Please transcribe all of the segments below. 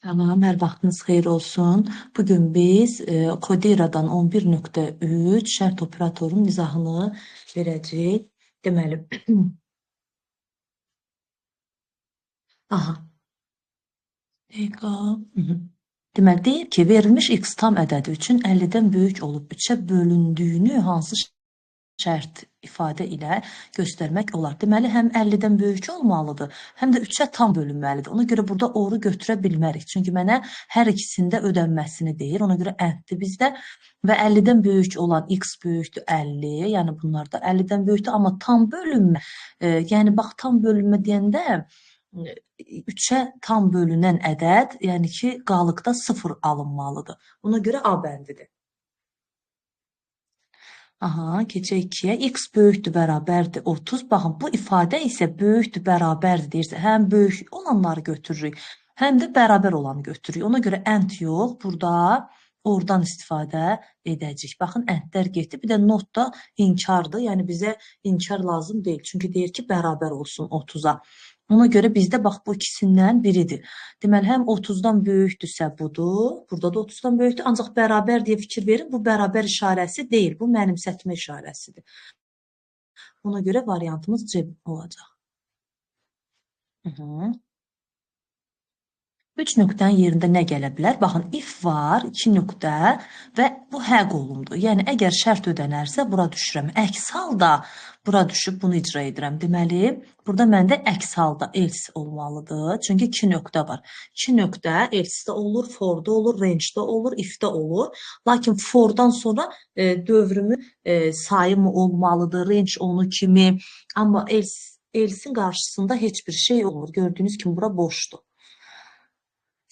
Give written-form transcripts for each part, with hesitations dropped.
Tamam, hər vaxtınız xeyir olsun. Bugün biz Codera'dan 11.3 şərt operatorunun izahını verəcəyik. Deməli, aha, dəqiqə. Deməli, deyir ki, verilmiş x tam ədədi üçün 50-dən böyük olub 3-ə bölündüyünü hansı şərt ifadə ilə göstərmək olar. Deməli, həm 50-dən böyük olmalıdır, həm də 3-ə tam bölünməlidir. Ona görə burada or-u götürə bilmərik. Çünki mənə hər ikisində ödənməsini deyir. Ona görə ənddir bizdə. Və 50-dən böyük olan x böyükdür 50. Yəni, bunlar da 50-dən böyükdür. Amma tam bölünmə, yəni, bax, tam bölünmə deyəndə 3-ə tam bölünən ədəd, yəni ki, qalıqda 0 alınmalıdır. Ona görə A bəndidir. Aha, keçək 2-yə. X böyükdür, bərabərdir 30. Baxın, bu ifadə isə böyükdür, bərabərdir deyirsə, həm böyük olanları götürürük, həm də bərabər olanı götürürük. Ona görə ənd yox, burada oradan istifadə edəcəyik. Baxın, əndlər getdi. Bir də not da inkardır. Yəni, bizə inkar lazım deyil. Çünki deyir ki, bərabər olsun 30-a. Ona görə bizdə bax bu ikisindən biridir. Deməli, həm 30-dan böyükdürsə budur, burada da 30-dan böyükdür. Ancaq bərabər deyə fikir verin, bu bərabər işarəsi deyil, bu mənimsətmə işarəsidir. Ona görə variantımız C olacaq. 3 nöqtənin yerində nə gələ bilər? Baxın, if var, 2 nöqtə və bu hə qolumdur. Yəni, əgər şərt ödənərsə, bura düşürəm. Əks halda bura düşüb bunu icra edirəm. Deməli, burada məndə əks halda else olmalıdır. Çünki 2 nöqtə var. 2 nöqtə else-də olur, for-da olur, range-da olur, if-də olur. Lakin for-dan sonra dövrümün sayı mı olmalıdır, range onu kimi. Amma else-in qarşısında heç bir şey olmur. Gördüyünüz kimi bura boşdur.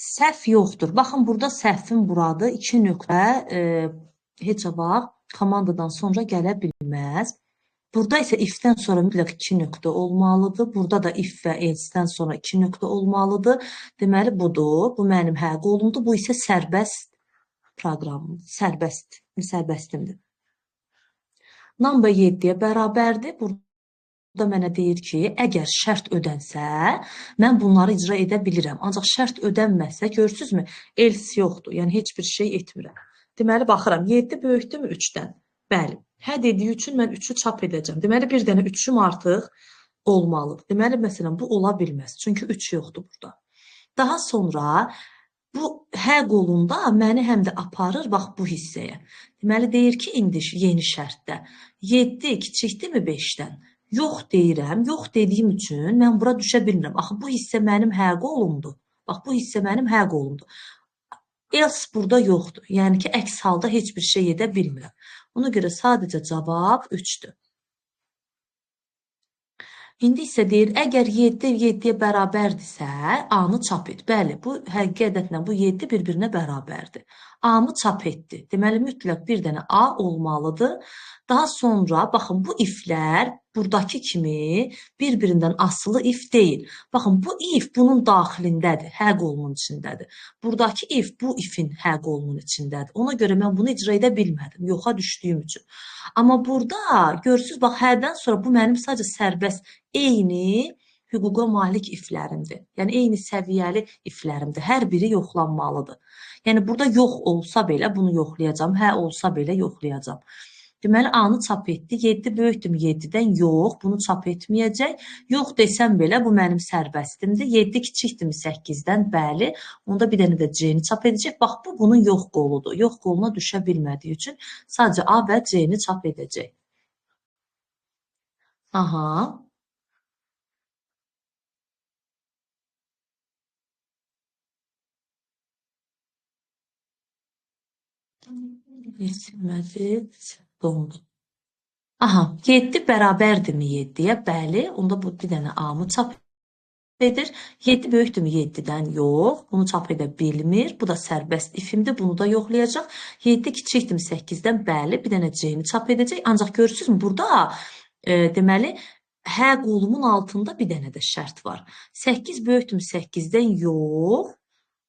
Səhv yoxdur. Baxın, burada səhvin buradır. 2 nöqtə heç vaxt komandadan sonra gələ bilməz. Burada isə if-dən sonra mütləq 2 nöqtə olmalıdır. Burada da if və else-dən sonra 2 nöqtə olmalıdır. Deməli, budur. Bu mənim hə qolumdur. Bu isə sərbəst proqramım. Sərbəstimdir. Number 7-yə bərabərdir. Burada mənə deyir ki, əgər şərt ödənsə, mən bunları icra edə bilirəm. Ancaq şərt ödənməsə, görürsünüzmü, else yoxdur. Yəni, heç bir şey etmirəm. Deməli, baxıram, 7 böyükdürmü 3-dən? Bəli. Hə dediyi üçün mən 3-ü çap edəcəm. Deməli, bir dənə 3-üm artıq olmalıdır. Deməli, məsələn, bu ola bilməz. Çünki 3 yoxdur burada. Daha sonra, bu hə qolunda məni həm də aparır, bax, bu hissəyə. Deməli, deyir ki, indi yeni şərtdə 7 kiçikdirmi 5-dən? Yox deyirəm, yox dediyim üçün mən bura düşə bilmirəm. Axı, bu hissə mənim hə qolumdur. Bax, bu hissə mənim hə qolumdur. Else burada yoxdur. Yəni ki, əks halda heç bir şey edə bilmirəm. Ona görə sadəcə cavab 3-dür. İndi isə deyir, əgər 7 7-yə bərabərdirsə, A-nı çap et. Bəli, bu həqiqətlə bu 7 bir-birinə bərabərdir. A-mı çap etdi. Deməli, mütləq bir dənə A olmalıdır. Daha sonra, baxın, bu iflər buradakı kimi bir-birindən asılı if deyil. Baxın, bu if bunun daxilindədir, hə qolunun içindədir. Buradakı if bu ifin hə qolunun içindədir. Ona görə mən bunu icra edə bilmədim, yoxa düşdüyüm üçün. Amma burada, görürsünüz, bax, hərdən sonra bu mənim sadəcə sərbəst eyni hüquqa malik iflərimdir. Yəni, eyni səviyyəli iflərimdir. Hər biri yoxlanmalıdır. Yəni, burada yox olsa belə bunu yoxlayacam, hə olsa belə yoxlayacam. Deməli, A-nı çap etdi. 7 böyükdürmü 7-dən? Yox, bunu çap etməyəcək. Yox desəm belə, bu mənim sərbəstimdir. 7 kiçikdirmi 8-dən? Bəli. Onda bir dənə də C-ni çap edəcək. Bax, bu bunun yox qoludur. Yox qoluna düşə bilmədiyi üçün sadəcə A və C-ni çap edəcək. Aha. Yesilmədi, dondu. Aha, 7 bərabərdirmi 7-yə? Bəli, onda bu bir dənə A-mı çap edir. 7 böyükdürmü 7-dən? Yox, bunu çap edə bilmir. Bu da sərbəst ifimdir, bunu da yoxlayacaq. 7 kiçikdirmi 8-dən? Bəli, bir dənə C-ni çap edəcək. Ancaq görürsünüzmü, burada deməli, hə qolumun altında bir dənə də şərt var. 8 böyükdürmü 8-dən? Yox.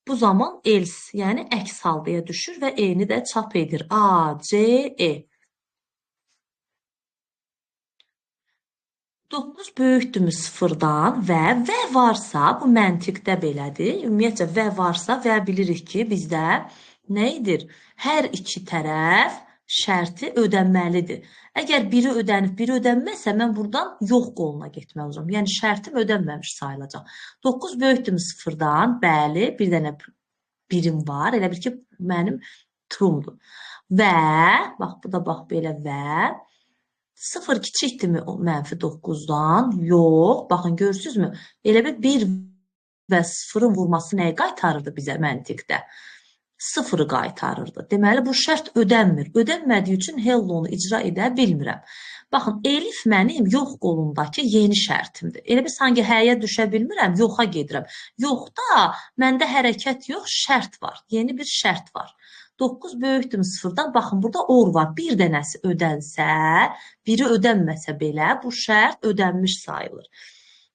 Bu zaman else, yəni əks haldaya düşür və e-ni də çap edir. A, C, E. 9 böyükdürmü sıfırdan və varsa, bu məntiqdə belədir. Ümumiyyətcə, və varsa, və bilirik ki, bizdə nə edir? Hər iki tərəf şərti ödənməlidir. Əgər biri ödənib, biri ödənməzsə, mən buradan yox qoluna getməli olacağam. Yəni, şərtim ödənməmiş sayılacaq. 9 böyükdürmü sıfırdan, bəli, bir dənə birim var. Elə bil ki, mənim trumdur. Və, bax, bu da bax belə və 0 kiçikdirmi mənfi 9-dan? Yox. Baxın, görürsünüzmü? Elə bir və 0-ın vurması nəyi qaytarırdı bizə məntiqdə? 0-ı qaytarırdı. Deməli, bu şərt ödənmir. Ödənmədiyi üçün hellonu icra edə bilmirəm. Baxın, elif mənim yox qolundakı yeni şərtimdir. Elə bir sanki həyə düşə bilmirəm, yoxa gedirəm. Yoxda məndə hərəkət yox, şərt var. Yeni bir şərt var. 9 böyükdür sıfırdan. Baxın, burada or var. Bir dənəsi ödənsə, biri ödənməsə belə, bu şərt ödənmiş sayılır.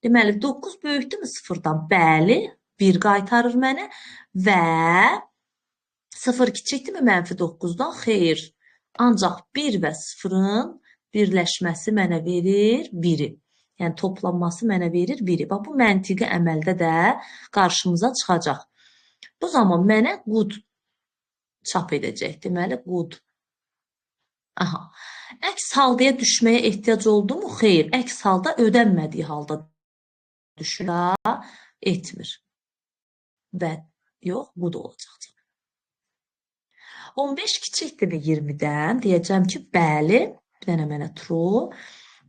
Deməli, 9 böyükdür sıfırdan? Bəli, 1 qaytarır mənə və 0 kiçikdirmi mənfi 9-dan? Xeyr. Ancaq 1 və 0-ın birləşməsi mənə verir 1-i. Yəni, toplanması mənə verir 1-i. Bax, bu məntiqi əməldə də qarşımıza çıxacaq. Bu zaman mənə good çap edəcək. Deməli, good. Aha. Əks haldaya düşməyə ehtiyac oldu mu? Xeyr. Əks halda ödənmədiyi halda düşür, etmir. Və yox, good olacaq. 15 kiçikdirmi 20-dən? Deyəcəm ki, bəli. Bir dənə mənə true.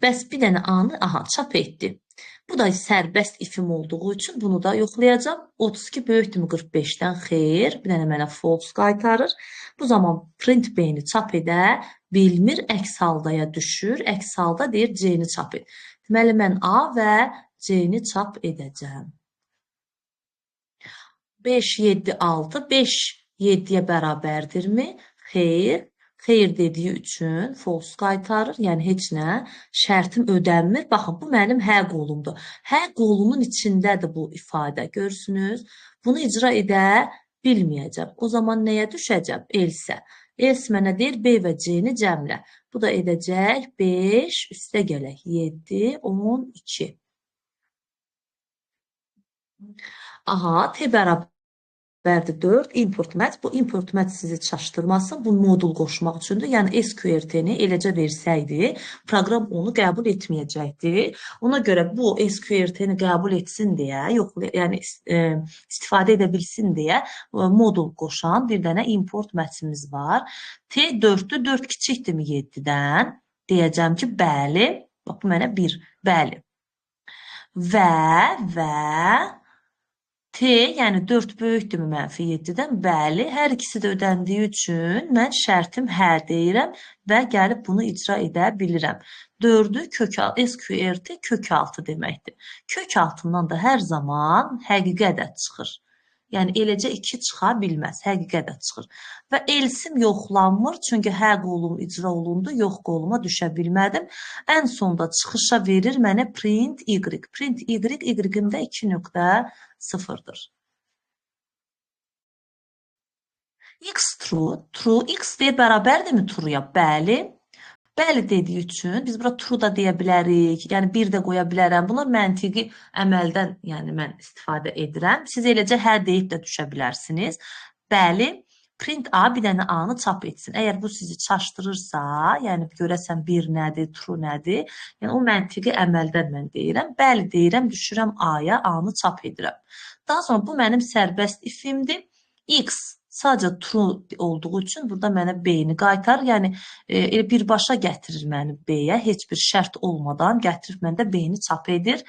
Bəs bir dənə A-nı, aha, çap etdi. Bu da sərbəst ifim olduğu üçün bunu da yoxlayacağam. 32 böyükdürmü 45-dən? Xeyr. Bir dənə mənə false qaytarır. Bu zaman print B-ni çap edə bilmir, əks haldaya düşür. Əks halda deyir C-ni çap et. Deməli, mən A və C-ni çap edəcəm. 5, 7, 6. 5, 7-yə bərabərdirmi? Xeyr. Xeyr dediyi üçün false qaytarır. Yəni, heç nə. Şərtim ödənmir. Baxın, bu mənim hə qolumdur. Hə qolumun içindədir bu ifadə. Görürsünüz? Bunu icra edə bilməyəcəm. O zaman nəyə düşəcəm? Else. Else mənə deyir, B və C-ni cəmlə. Bu da edəcək 5, üstə gələk 7, 12. Aha, T bərabərdir 4, import mat. Bu import mat sizi çaşdırmasın. Bu modul qoşmaq üçündür. Yəni, SQRT-ni eləcə versəydi, proqram onu qəbul etməyəcəkdi. Ona görə bu SQRT-ni qəbul etsin deyə, yox, yəni istifadə edə bilsin deyə modul qoşan bir dənə import matimiz var. T 4-dür, 4 kiçikdirmi 7-dən? Deyəcəm ki, bəli. Bax, bu mənə 1, bəli. Və T, yəni 4 böyükdürmü mənfi 7-dən? Bəli, hər ikisi də ödəndiyi üçün mən şərtim hə deyirəm və gəlib bunu icra edə bilirəm. 4-ü SQRT kök altı deməkdir. Kök altından da hər zaman həqiqi ədəd çıxır. Yəni, eləcə 2 çıxa bilməz, həqiqi ədəd çıxır. Və elsim yoxlanmır, çünki hə qolum icra olundu, yox qoluma düşə bilmədim. Ən sonda çıxışa verir mənə print Y. Print Y, Y-ində 2.0-dır. X true, true, X deyə bərabərdirmi true-ya? Bəli. Bəli dediyi üçün biz bura true da deyə bilərik, yəni 1 də qoya bilərəm. Bunlar məntiqi əməldən yəni mən istifadə edirəm. Siz eləcə hə deyib də düşə bilərsiniz. Bəli, print A bir dənə A-nı çap etsin. Əgər bu sizi çaşdırırsa, yəni görəsən 1 nədir, true nədir, yəni o məntiqi əməldən mən deyirəm. Bəli deyirəm, düşürəm A-ya, A-nı çap edirəm. Daha sonra bu mənim sərbəst ifimdir. X sadəcə true olduğu üçün burada mənə B-ni qaytarır. Yəni, birbaşa gətirir məni B-yə. Heç bir şərt olmadan gətirib məndə B-ni çap edir.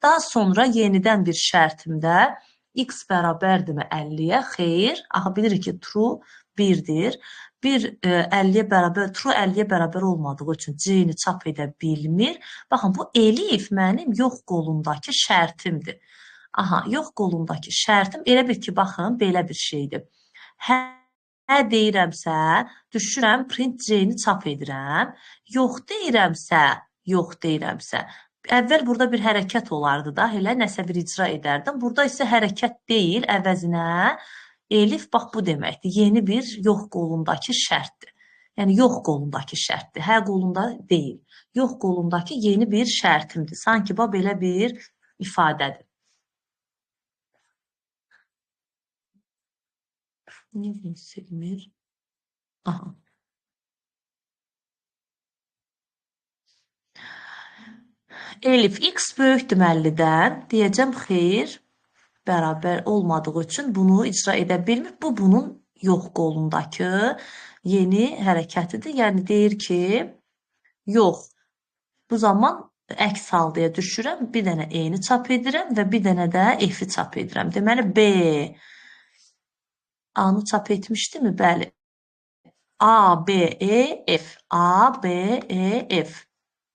Daha sonra yenidən bir şərtimdə X bərabərdirmi 50-yə? Xeyr. Axı bilirik ki, true 1-dir. 50-yə bərabər, true 50-yə bərabər olmadığı üçün C-ni çap edə bilmir. Baxın, bu elif mənim yox qolundakı şərtimdir. Aha, yox qolundakı şərtim elə bir ki, baxın, belə bir şeydir. Hə deyirəmsə, düşürəm, print C-ni çap edirəm. Yox deyirəmsə, Əvvəl burada bir hərəkət olardı da, elə nəsə bir icra edərdim. Burada isə hərəkət deyil, əvəzinə elif bax bu deməkdir. Yeni bir yox qolundakı şərtdir. Yəni yox qolundakı şərtdir. Hə qolunda deyil. Yox qolundakı yeni bir şərtimdir. Sanki bax belə bir ifadədir. Niyə silmir? Aha. Elif x böyükdür 50-dən. Deyəcəm xeyr, bərabər olmadığı üçün bunu icra edə bilmir. Bu bunun yox qolundakı yeni hərəkətidir. Yəni deyir ki, yox. Bu zaman əks haldıya düşürəm. Bir dənə e-ni çap edirəm və bir dənə də f-i çap edirəm. Deməli B A-nı çap etmişdimi? Bəli. A, B, E, F. A, B, E, F.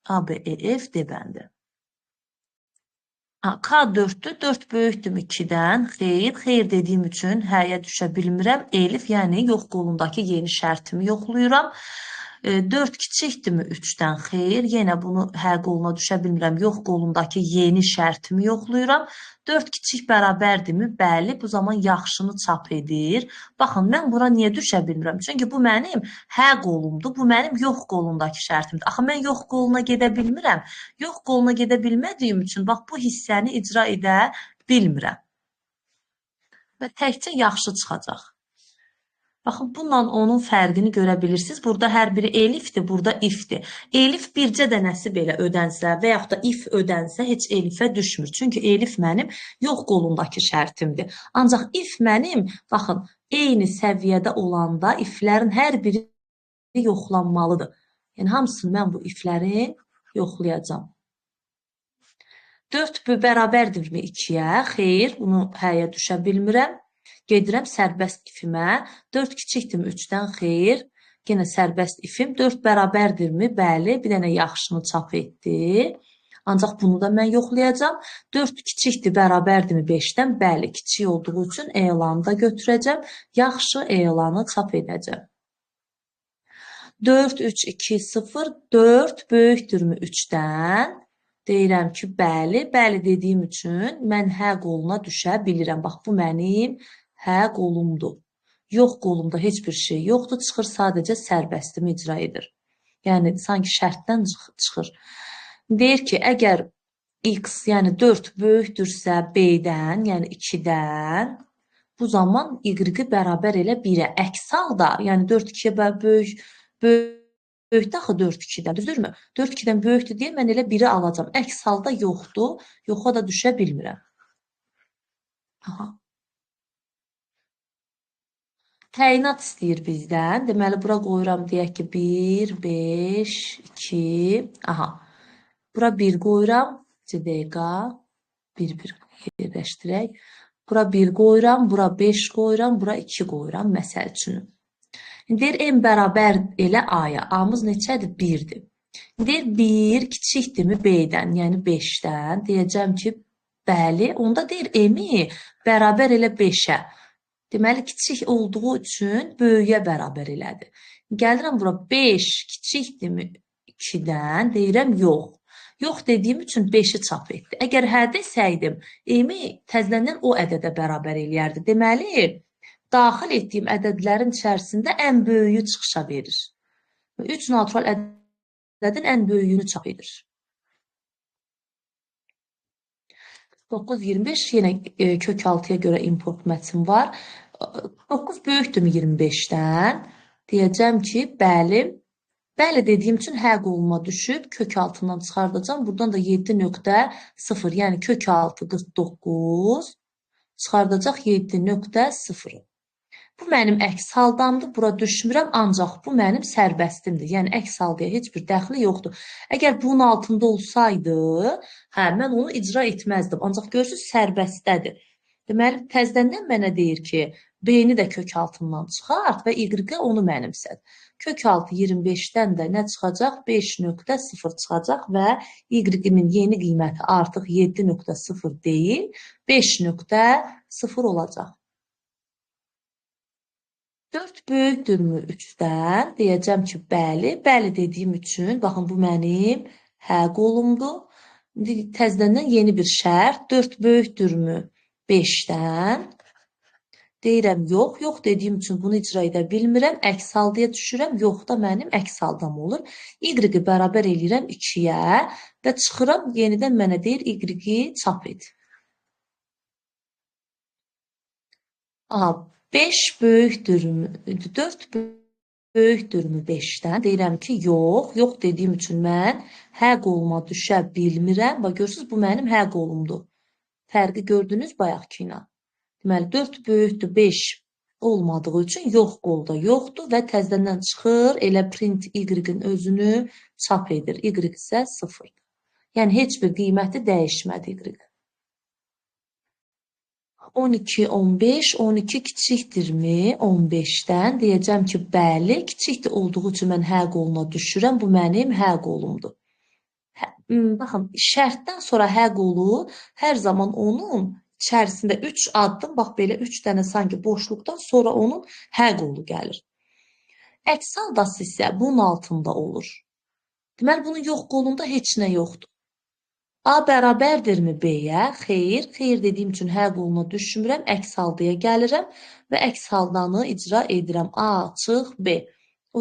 A, B, E, F D bəndi. K 4-dür. 4 böyükdür 2-dən. Xeyr. Xeyr dediyim üçün həyə düşə bilmirəm. Elif, yəni yox qolundakı yeni şərtimi yoxlayıram. 4 kiçikdirmi 3-dən? Xeyr. Yenə bunu hə qoluna düşə bilmirəm. Yox qolundakı yeni şərtimi yoxlayıram. 4 kiçik bərabərdirmi? Bəli. Bu zaman yaxşını çap edir. Baxın, mən bura niyə düşə bilmirəm? Çünki bu mənim hə qolumdur. Bu mənim yox qolundakı şərtimdir. Axı, mən yox qoluna gedə bilmirəm. Yox qoluna gedə bilmədiyim üçün bax bu hissəni icra edə bilmirəm. Və təkcə yaxşı çıxacaq. Baxın, bununla onun fərqini görə bilirsiniz. Burada hər biri elifdir, burada ifdir. Elif bircə dənəsi belə ödənsə və yaxud da if ödənsə heç elifə düşmür. Çünki elif mənim yox qolundakı şərtimdir. Ancaq if mənim, baxın, eyni səviyyədə olanda iflərin hər biri yoxlanmalıdır. Yəni, hamısını mən bu ifləri yoxlayacağam. 4 bərabərdirmi 2-yə? Xeyr, bunu həyə düşə bilmirəm. Gedirəm sərbəst ifimə. 4 kiçikdirmi 3-dən? Xeyr. Yenə sərbəst ifim. 4 bərabərdirmi? Bəli. Bir dənə yaxşını çap etdi. Ancaq bunu da mən yoxlayacağam. 4 kiçikdir, bərabərdirmi 5-dən? Bəli, kiçik olduğu üçün elanı da götürəcəm. Yaxşı elanı çap edəcəm. 4, 3, 2, 0. 4 böyükdürmü 3-dən? Deyirəm ki, bəli. Bəli dediyim üçün mən hə qoluna düşə bilirəm. Bax, bu mənim hə qolumdur. Yox qolumda heç bir şey yoxdur. Çıxır sadəcə sərbəstimi icra edir. Yəni, sanki şərtdən çıxır. Deyir ki, əgər x, yəni 4 böyükdürsə B-dən, yəni 2-dən, bu zaman y-i bərabər elə 1-ə. Əks halda, yəni 4 2-yə böyükdə axı 4 2-dən, düzdürmü? 4 2-dən böyükdür deyə mən elə 1-i alacam. Əks halda yoxdur. Yoxa da düşə bilmirəm. Aha. Təyinat istəyir bizdən. Deməli, bura qoyuram, deyək ki, 1, 5, 2, aha. Bura 1 qoyuram. Dəqiqə. 1 yerləşdirək. Bura 1 qoyuram, bura 5 qoyuram, bura 2 qoyuram, məsəl üçün. Deyir, m bərabər elə a-ya. A-mız neçədir? 1-dir. Deyir, 1 kiçikdirmi b-dən, yəni 5-dən. Deyəcəm ki, bəli. Onda deyir, m-i bərabər elə 5-ə. Deməli, kiçik olduğu üçün böyüyə bərabər elədir. Gəlirəm bura 5 kiçikdirmi 2-dən? Deyirəm, yox. Yox dediyim üçün 5-i çap etdi. Əgər hə desəydim, m-i təzədən o ədədə bərabər eləyərdi. Deməli, daxil etdiyim ədədlərin içərisində ən böyüyü çıxışa verir. 3 natural ədədin ən böyüyünü çap edir. 9, 25 yenə kök 6-ya görə import mətn var. 9 böyükdürmü 25-dən? Deyəcəm ki, bəli. Bəli dediyim üçün hə qoluma düşüb kök altından çıxardacam. Buradan da 7.0, yəni kök 6 49 çıxardacaq 7.0. Bu mənim əks haldamdır, bura düşmürəm, ancaq bu mənim sərbəstimdir. Yəni, əks haldıya heç bir dəxli yoxdur. Əgər bunun altında olsaydı, mən onu icra etməzdim. Ancaq görürsünüz, sərbəstdədir. Deməli, təzədən mənə deyir ki, B-ni də kök altından çıxart və Y-ə onu mənimsəd. Kök altı 25-dən də nə çıxacaq? 5.0 çıxacaq və Y-in yeni qiyməti artıq 7.0 deyil, 5.0 olacaq. 4 böyükdürmü 3-dən? Deyəcəm ki, bəli. Bəli dediyim üçün, baxın, bu mənim hə qolumdur. İndi təzədən yeni bir şərt. 4 böyükdürmü 5-dən? Deyirəm yox. Yox dediyim üçün bunu icra edə bilmirəm. Əks haldıya düşürəm. Yox da mənim əks haldam olur. Y-i bərabər eləyirəm 2-yə və çıxıram. Yenidən mənə deyir y-i çap et. Aha, 5 böyükdürmü 4 böyükdürmü 5-dən? Deyirəm ki, yox. Yox dediyim üçün mən H qoluma düşə bilmirəm. Bax, görürsünüz, bu mənim H qolumdur. Fərqi gördünüz bayaqki ilə. Deməli, 4 böyükdür 5 olmadığı üçün yox qolda yoxdur və təzədən çıxır, elə print y-in özünü çap edir. Y isə 0. Yəni, heç bir qiyməti dəyişmədi y. 12, 15, 12 kiçikdirmi 15-dən? Deyəcəm ki, bəli, kiçikdir olduğu üçün mən H qoluna düşürəm. Bu mənim H qolumdur. Baxın, şərtdən sonra H qolu hər zaman onun içərisində 3 addım, bax belə 3 dənə sanki boşluqdan sonra onun H qolu gəlir. Əks haldası isə bunun altında olur. Deməli, bunun yox qolunda heç nə yoxdur. A bərabərdirmi B-yə? Xeyr. Xeyr dediyim üçün H qoluna düşmürəm. Əks haldıya gəlirəm və əks haldanı icra edirəm. A çıx B. O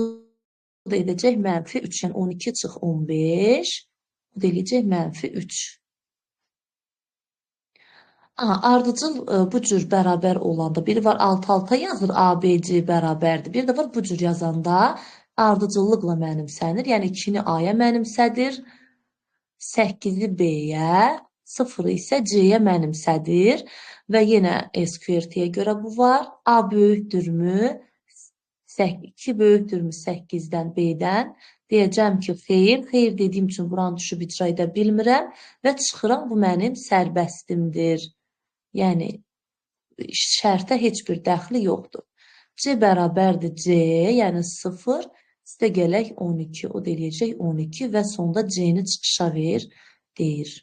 da edəcək -3. Yəni 12 çıx 15. O da eləyəcək -3. Aha, ardıcıl bu cür bərabər olanda, biri var alt-alta yazır, ABC bərabərdir. Bir də var bu cür yazanda ardıcıllıqla mənimsənir. Yəni 2-ni A-ya mənimsədir, 8-i B-yə, 0-ı isə C-yə mənimsədir. Və yenə SQRT-yə görə bu var. A böyükdürmü? 2 böyükdürmü 8-dən B-dən? Deyəcəm ki, xeyr. Xeyr dediyim üçün buranı düşüb icra edə bilmirəm və çıxıram, bu mənim sərbəstimdir. Yəni, şərtə heç bir dəxli yoxdur. C bərabərdir C, yəni 0, sizdə gələk 12, o da eləyəcək 12 və sonda C-ni çıxışa ver, deyir.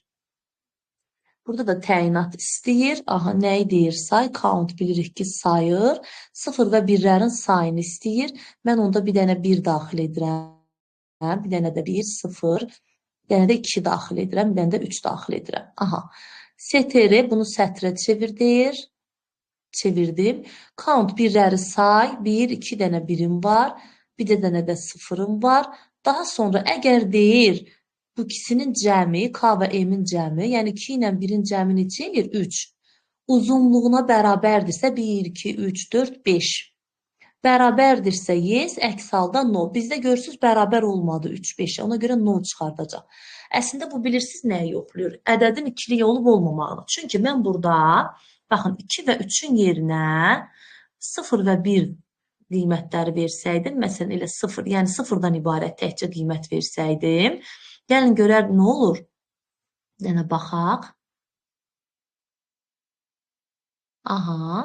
Burada da təyinat istəyir. Aha, nəyi deyir say? Count bilirik ki, sayır. 0 və 1-lərin sayını istəyir. Mən onda bir dənə 1 daxil edirəm. Bir dənə də 1, 0. Bir dənə də 2 daxil edirəm. Bir dənə də 3 daxil edirəm. Aha. STR bunu sətrə çevir deyir. Çevirdim. Count 1-ləri say. 1, 2 dənə 1-im var. Bir dənə də 0-ım var. Daha sonra əgər deyir, bu ikisinin cəmi, K və M-in cəmi, yəni 2 ilə 1-in cəmi neçə eləyir? 3. Uzunluğuna bərabərdirsə 1, 2, 3, 4, 5. Bərabərdirsə yes, əks halda no. Bizdə görürsünüz, bərabər olmadı 3, 5. Ona görə no çıxardacaq. Əslində, bu bilirsiniz nəyə yoxlayır? Ədədin ikilik olub olmamağını. Çünki mən burada, baxın, 2 və 3-ün yerinə 0 və 1 qiymətləri versəydim, məsələn, elə 0, yəni 0-dan ibarət təkcə qiymət versəydim, gəlin görər nə olur? Yenə baxaq. Aha,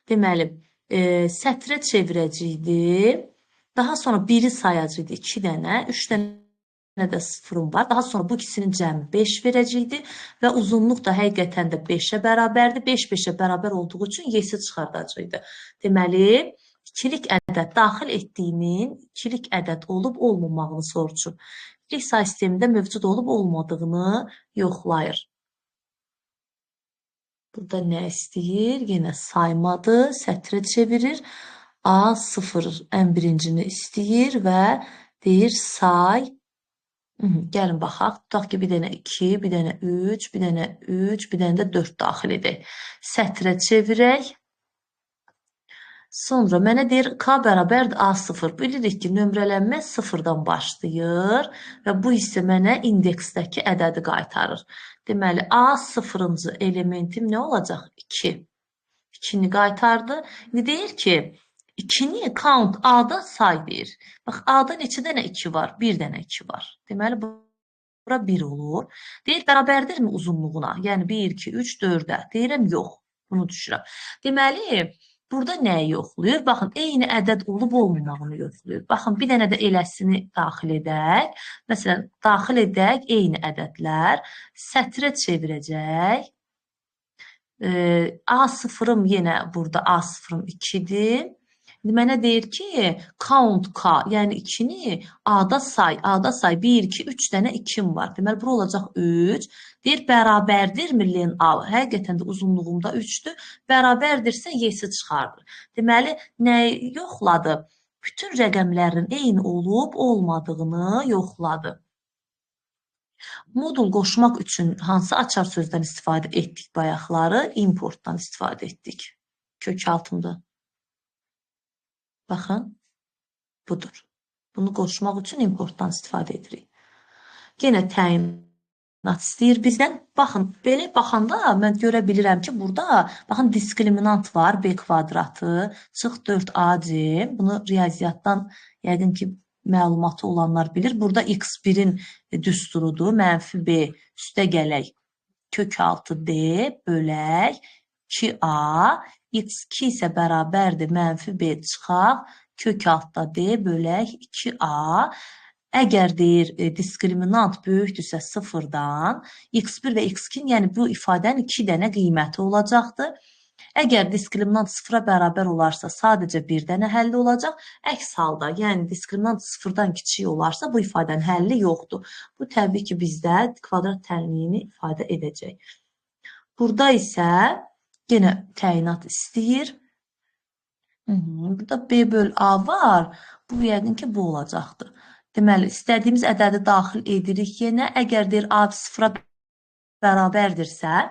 deməli, sətrə çevirəcəkdi. Daha sonra 1-i sayacaqdı 2 dənə, 3 dənə də 0-ım var. Daha sonra bu ikisinin cəmi 5 verəcəkdi və uzunluq da həqiqətən də 5-ə bərabərdir. 5 5-ə bərabər olduğu üçün y-i çıxardacaqdı. Deməli, ikilik ədəd daxil etdiyimin ikilik ədəd olub olmamağını soruşur. İkilik say sistemində mövcud olub olmadığını yoxlayır. Burada nə istəyir? Yenə saymadı, sətrə çevirir. A0 ən birincini istəyir və deyir say. Gəlin baxaq. Tutaq ki, bir dənə 2, bir dənə 3, bir dənə 3, bir dənə də 4 daxil edək. Sətrə çevirək. Sonra mənə deyir K bərabərdir A0. Bilirik ki, nömrələnmə 0-dan başlayır və bu isə mənə indeksdəki ədədi qaytarır. Deməli, A0-cı elementim nə olacaq? 2. 2-ni qaytardı. İndi deyir ki, 2-ni count A-da say deyir. Bax, A-da neçə dənə 2 var? 1 dənə 2 var. Deməli, bura 1 olur. Deyir, bərabərdirmi uzunluğuna? Yəni, 1, 2, 3, 4-ə. Deyirəm, yox. Bunu düşürəm. Deməli, burada nəyi yoxlayır? Baxın, eyni ədəd olub olmamağını yoxlayır. Baxın, bir dənə də eləsini daxil edək. Məsələn, daxil edək eyni ədədlər. Sətrə çevirəcək. A0-ım yenə burada A0-ım 2-dir. Mənə deyir ki, count K, yəni 2-ni A-da say. A-da say. 1, 2, 3 dənə 2'm var. Deməli, bura olacaq 3. Deyir, bərabərdir len A. Həqiqətən də uzunluğumda 3'dür. Bərabərdirsə Y-si çıxardır. Deməli, nə yoxladı? Bütün rəqəmlərin eyni olub, olmadığını yoxladı. Modul qoşmaq üçün hansı açar sözdən istifadə etdik bayaqları? Importdan istifadə etdik. Kök altında. Baxın, budur. Bunu qoşmaq üçün importdan istifadə edirik. Yenə təyinat istəyir bizdən. Baxın, belə baxanda mən görə bilirəm ki, burada baxın diskriminant var, B kvadratı, çıx 4AC. Bunu riyaziyyatdan yəqin ki, məlumatı olanlar bilir. Burada x1'in düsturudur, mənfi B üstə gələk. Kök altı D bölək 2A, x2 isə bərabərdir mənfi B çıxaq, kök altda D bölək 2A. Əgər deyir diskriminant böyükdürsə 0-dan, x1 və x2, yəni bu ifadənin 2 dənə qiyməti olacaqdır. Əgər diskriminant 0-a bərabər olarsa, sadəcə bir dənə həlli olacaq. Əks halda, yəni diskriminant 0-dan kiçik olarsa, bu ifadənin həlli yoxdur. Bu, təbii ki, bizdə kvadrat tənliyini ifadə edəcək. Burada isə yenə təyinat istəyir. Burada B böl A var. Bu, yəqin ki, bu olacaqdır. Deməli, istədiyimiz ədədi daxil edirik yenə. Əgər deyir A 0-a bərabərdirsə,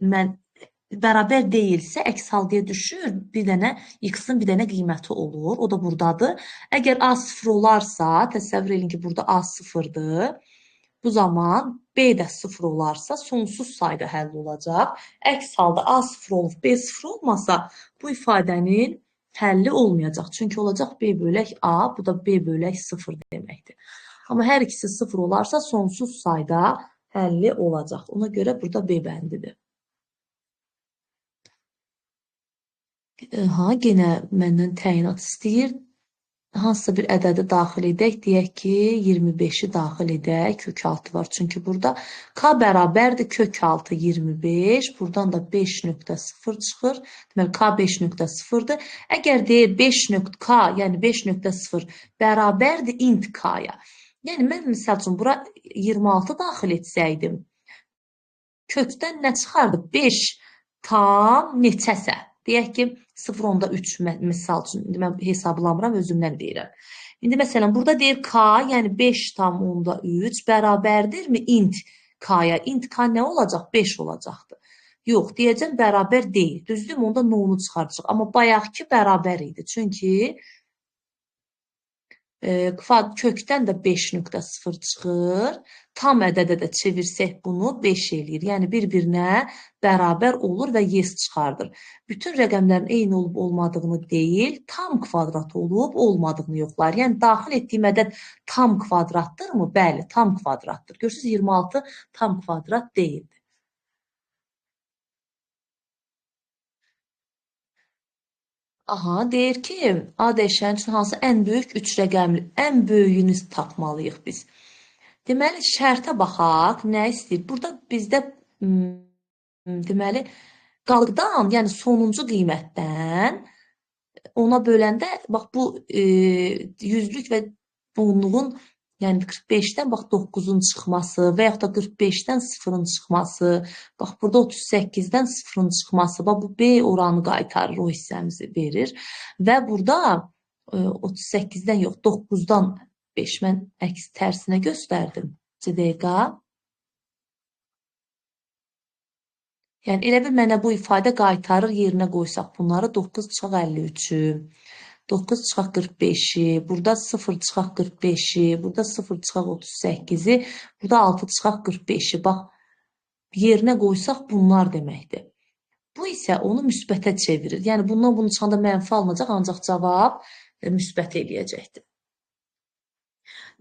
mən bərabər deyilsə, əks haldıya düşür, bir dənə x-in bir dənə qiyməti olur. O da buradadır. Əgər A 0 olarsa, təsəvvür edin ki, burada A 0-dır. Bu zaman B də 0 olarsa, sonsuz sayda həll olacaq. Əks halda A 0 olub, B 0 olmasa, bu ifadənin həlli olmayacaq. Çünki olacaq B bölək A, bu da B bölək 0 deməkdir. Amma hər ikisi 0 olarsa, sonsuz sayda həlli olacaq. Ona görə burada B bəndidir. Yenə məndən təyinat istəyir. Hansısa bir ədədi daxil edək. Deyək ki, 25'i daxil edək. Kök altı var. Çünki burada K bərabərdir. Kök altı 25. Buradan da 5.0 çıxır. Deməli, K 5.0'dır. Əgər deyir 5.K, yəni 5.0 bərabərdir int K-ya. Yəni, mən misal üçün bura 26 daxil etsəydim, kökdən nə çıxardı? 5 tam neçəsə. Deyək ki, 0.3 misal üçün, mən hesablamıram, özümdən deyirəm. İndi məsələn, burada deyir K, yəni 5.3 bərabərdirmi int K-ya? Int K nə olacaq? 5 olacaqdır. Yox, deyəcəm, bərabər deyil. Düzdür, onda nonu çıxaracaq. Amma bayaqki bərabər idi. Çünki kökdən də 5.0 çıxır. Tam ədədə də çevirsək bunu 5 eləyir. Yəni, bir-birinə bərabər olur və yes çıxardır. Bütün rəqəmlərin eyni olub olmadığını deyil, tam kvadrat olub olmadığını yoxlar. Yəni, daxil etdiyim ədəd tam kvadratdırmı? Bəli, tam kvadratdır. Görürsünüz, 26 tam kvadrat deyildir. Aha, deyir ki, A dəyişən üçün hansı ən böyük 3 rəqəmli, ən böyüyünü tapmalıyıq biz. Deməli, şərtə baxaq, nə istəyir? Burada bizdə, deməli, qalıqdan, yəni sonuncu qiymətdən ona böləndə, bax, bu yüzlük və onluğun, yəni 45-dən bax 9'un çıxması və yaxud da 45-dən 0'ın çıxması, bax burada 38-dən 0'ın çıxması, bax bu B oranı qaytarır, o hissəmizi verir. Və burada 38-dən yox, 9'dan 5 mən əks tərsinə göstərdim. dəqiqə. Yəni elə bir mənə bu ifadə qaytarır, yerinə qoysaq bunları 9 çıxaq 53'ü. 9 çıxaq 45'i, burada 0 çıxaq 45'i, burada 0 çıxaq 38'i, burada 6 çıxaq 45'i. Bax, yerinə qoysaq bunlar deməkdir. Bu isə onu müsbətə çevirir. Yəni, bundan bunun çıxanda mənfi alınacaq, ancaq cavab müsbət eləyəcəkdir.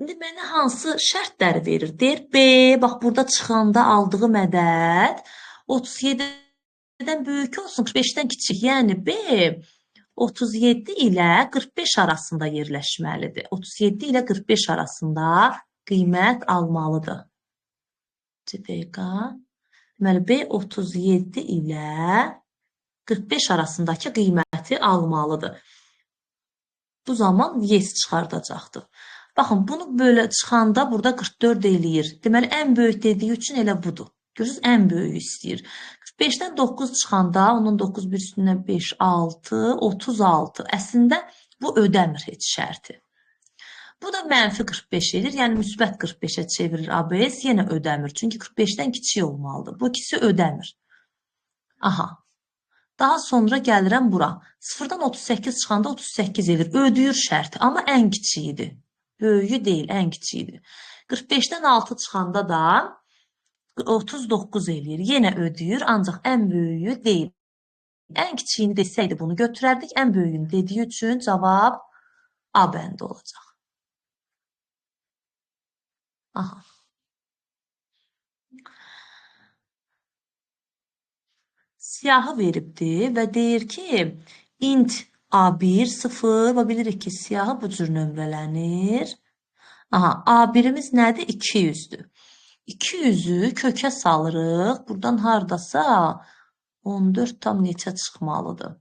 İndi mənə hansı şərtləri verir? Deyir, B, bax, burada çıxanda aldığı mədəd 37'dən böyük olsun, 45'dən kiçik. Yəni, B 37 ilə 45 arasında yerləşməlidir. 37 ilə 45 arasında qiymət almalıdır. Dəqiqə. Deməli, B 37 ilə 45 arasındakı qiyməti almalıdır. Bu zaman yes çıxardacaqdır. Baxın, bunu böyle çıxanda burada 44 eləyir. Deməli, ən böyük dediyi üçün elə budur. Görürsünüz, ən böyüyü istəyir. 45-dən 9 çıxanda, onun 9 bir üstünə 5, 6, 36. Əslində, bu ödəmir heç şərti. Bu da mənfi 45 edir, yəni müsbət 45-ə çevirir ABS, yenə ödəmir. Çünki 45-dən kiçik olmalıdır. Bu ikisi ödəmir. Aha. Daha sonra gəlirəm bura. 0-dan 38 çıxanda 38 edir. Ödəyir şərti, amma ən kiçiyidir. Böyüyü deyil, ən kiçiyidir. 45-dən 6 çıxanda da 39 eləyir. Yenə ödəyir, ancaq ən böyüyü deyil. Ən kiçiyini desəydi bunu götürərdik. Ən böyüyünü dediyi üçün cavab A bəndi olacaq. Aha. Siyahı veribdir və deyir ki, int A1, 0 və bilirik ki, siyahı bu cür nömrələnir. Aha, A1-imiz nədir? 200-dür. 200-ü kökə salırıq. Buradan hardasa 14 tam neçə çıxmalıdır?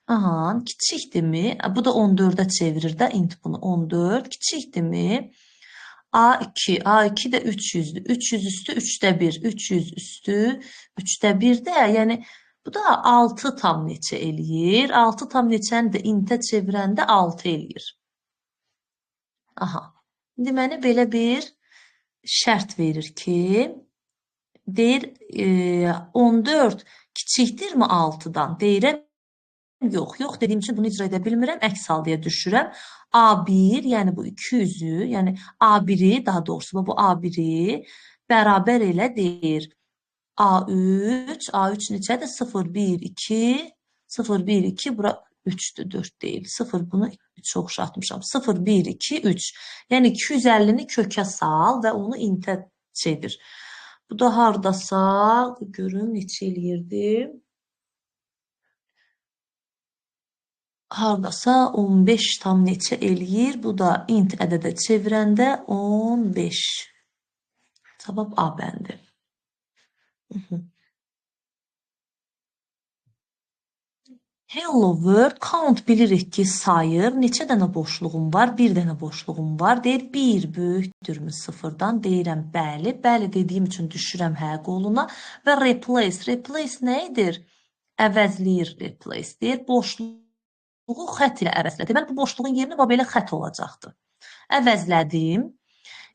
Aha, kiçikdirmi? Bu da 14-ə çevirir də int bunu. 14 kiçikdirmi? A2, A2 də 300-dür. 300 üstü 3də 1. 300 üstü 3də 1-də, yəni bu da 6 tam neçə eləyir? 6 tam neçəni də intə çevirəndə 6 eləyir. Aha. Deməli, belə bir şərt verir ki, deyir 14 kiçikdirmi 6-dan? Deyirəm, yox. Yox dediyim üçün bunu icra edə bilmirəm. Əks halda düşürəm. A1, yəni bu 200-ü, yəni A1-i, daha doğrusu bu A1-i bərabər elə deyir. A3, A3 neçədir? 0, 1, 2, 0, 1, 2, bura 3'dür, 4 değil. 0, bunu çox oxşatmışam. 0, 1, 2, 3. Yəni 250-ni kökə sal və onu intə çevir. Bu da hardasa, görün neçə eləyirdi? Hardasa 15 tam neçə eləyir? Bu da int ədədə çevirəndə 15. Cavab A bəndi. Hello World, count bilirik ki, sayır. Neçə dənə boşluğum var? Bir dənə boşluğum var. Deyir, 1 böyükdürmü 0-dan? Deyirəm, bəli. Bəli dediyim üçün düşürəm hə qoluna. Və replace. Replace nə edir? Əvəzləyir replace. Deyir, boşluğu xət ilə əvəzlə. Deməli, bu boşluğun yerinə belə xət olacaqdır. Əvəzlədim.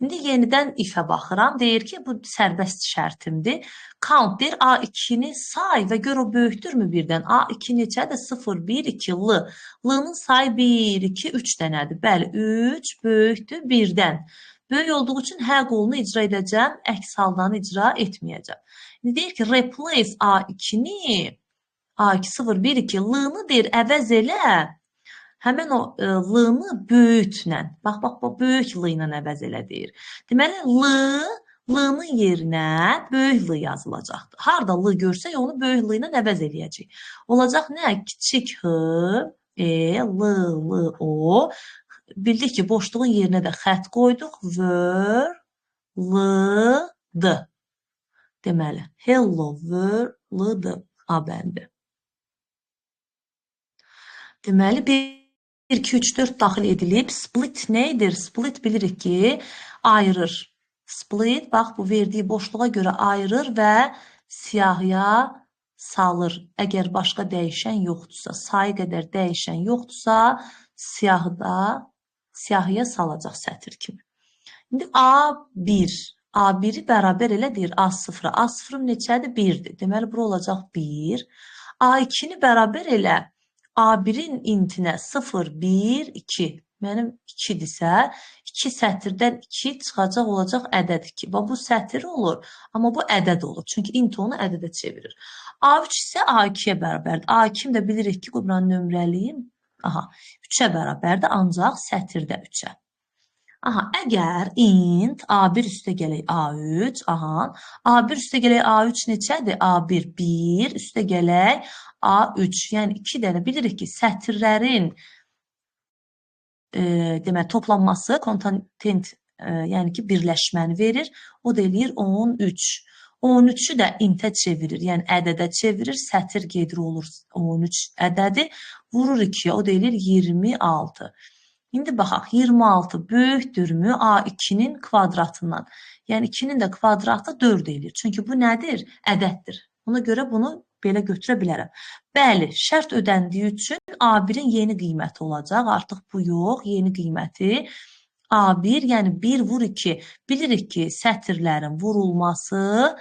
İndi yenidən if-ə baxıram. Deyir ki, bu sərbəst şərtimdir. Count deyir, A2-ni say və gör o böyükdürmü birdən? A2 neçədir? 0, 1, 2, L. L-nın sayı 1, 2, 3 dənədir. Bəli, 3 böyükdür 1-dən. Böyük olduğu üçün hə qolunu icra edəcəm, əks haldanı icra etməyəcəm. İndi deyir ki, replace A2-ni, A2, 0, 1, 2, L-nı deyir, əvəz elə. Həmən o L-nı böyüklə, bax, böyük L ilə əvəz elə deyir. Deməli, L-nın yerinə böyük L yazılacaqdır. Harada L görsək, onu böyük L ilə əvəz eləyəcək. Olacaq nə? Kiçik H, L, O. Bildik ki, boşluğun yerinə də xət qoyduq. Word, L, D. Deməli, hello, word, L, D. A bəndi. Deməli, 1, 2, 3, 4 daxil edilib. Split nədir? Split bilirik ki, ayırır. Split, bax, bu verdiyi boşluğa görə ayırır və siyahıya salır. Əgər başqa dəyişən yoxdursa, sayı qədər dəyişən yoxdursa, siyahıya salacaq sətir kimi. İndi A1. A1-i bərabər elə deyir A0-a. A0-ım neçədir? 1-dir. Deməli, bura olacaq 1. A2-ni bərabər elə A1-in intinə 0, 1, 2. Mənim 2-dirsə, 2 sətirdən 2 çıxacaq olacaq ədəd 2. Bu sətir olur, amma bu ədəd olur. Çünki int onu ədədə çevirir. A3 isə A2-yə bərabərdir. A2-ni də bilirik ki, buranı nömrəliyim. Aha, 3-ə bərabərdir, ancaq sətirdə 3-ə. Aha, əgər int A1 üstə gələk A3, aha, A1 üstə gələk A3 neçədir? A1, 1, üstə gələk A3, yəni 2 dənə bilirik ki, sətirlərin demək, toplanması, kontent, yəni ki, birləşməni verir. O da eləyir 13. 13'ü də intə çevirir, yəni ədədə çevirir, sətir gedir olur 13 ədədi, vurur 2-yə, o da eləyir 26. İndi baxaq, 26 böyükdürmü A2-nin kvadratından? Yəni 2-nin də kvadratı 4 eləyir. Çünki bu nədir? Ədəddir. Ona görə bunu belə götürə bilərəm. Bəli, şərt ödəndiyi üçün A1-in yeni qiyməti olacaq. Artıq bu yox, yeni qiyməti A1, yəni 1 vur 2. Bilirik ki, sətirlərin vurulması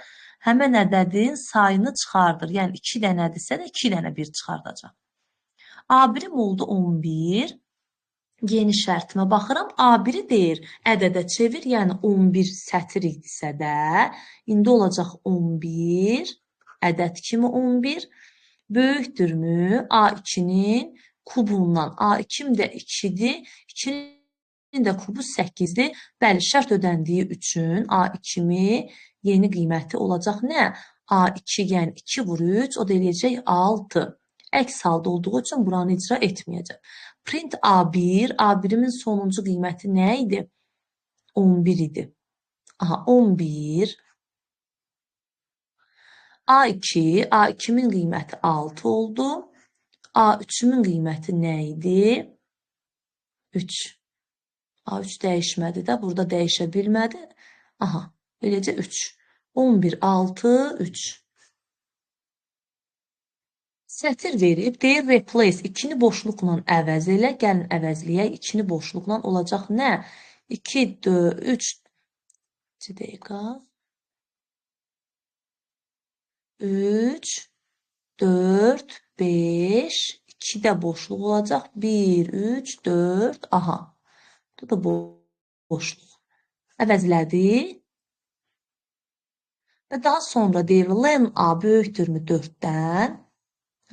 həmən ədədin sayını çıxardır. Yəni 2 dənədirsə də 2 dənə 1 çıxardacaq. A1-im oldu 11. Yeni şərtimə baxıram. A1-i deyir, ədədə çevir, yəni 11 sətir idisə də, indi olacaq 11, ədəd kimi 11, böyükdürmü A2-nin kubundan. A2-im də 2-dir, 2-nin də kubu 8-dir. Bəli, şərt ödəndiyi üçün A2-mi yeni qiyməti olacaq nə? A2, yəni 2 vur 3, o da eləyəcək 6. Əks halda olduğu üçün buranı icra etməyəcəm. Print A1, A1-imin sonuncu qiyməti nə idi? 11 idi. Aha, 11. A2, A2-min qiyməti 6 oldu. A3-ümün qiyməti nə idi? 3. A3 dəyişmədi də, burada dəyişə bilmədi. Aha, eləcə 3. 11, 6, 3. Sətir verib, deyir replace, 2-ni boşluqla əvəz elə, gəlin əvəzləyək, 2-ni boşluqla olacaq nə? 2, 4, 3, 2 dəqiqə, 3, 4, 5, 2 də boşluq olacaq, 1, 3, 4, aha, bu da boşluq. Əvəzlədi və daha sonra deyir, len A böyükdürmü 4-dən?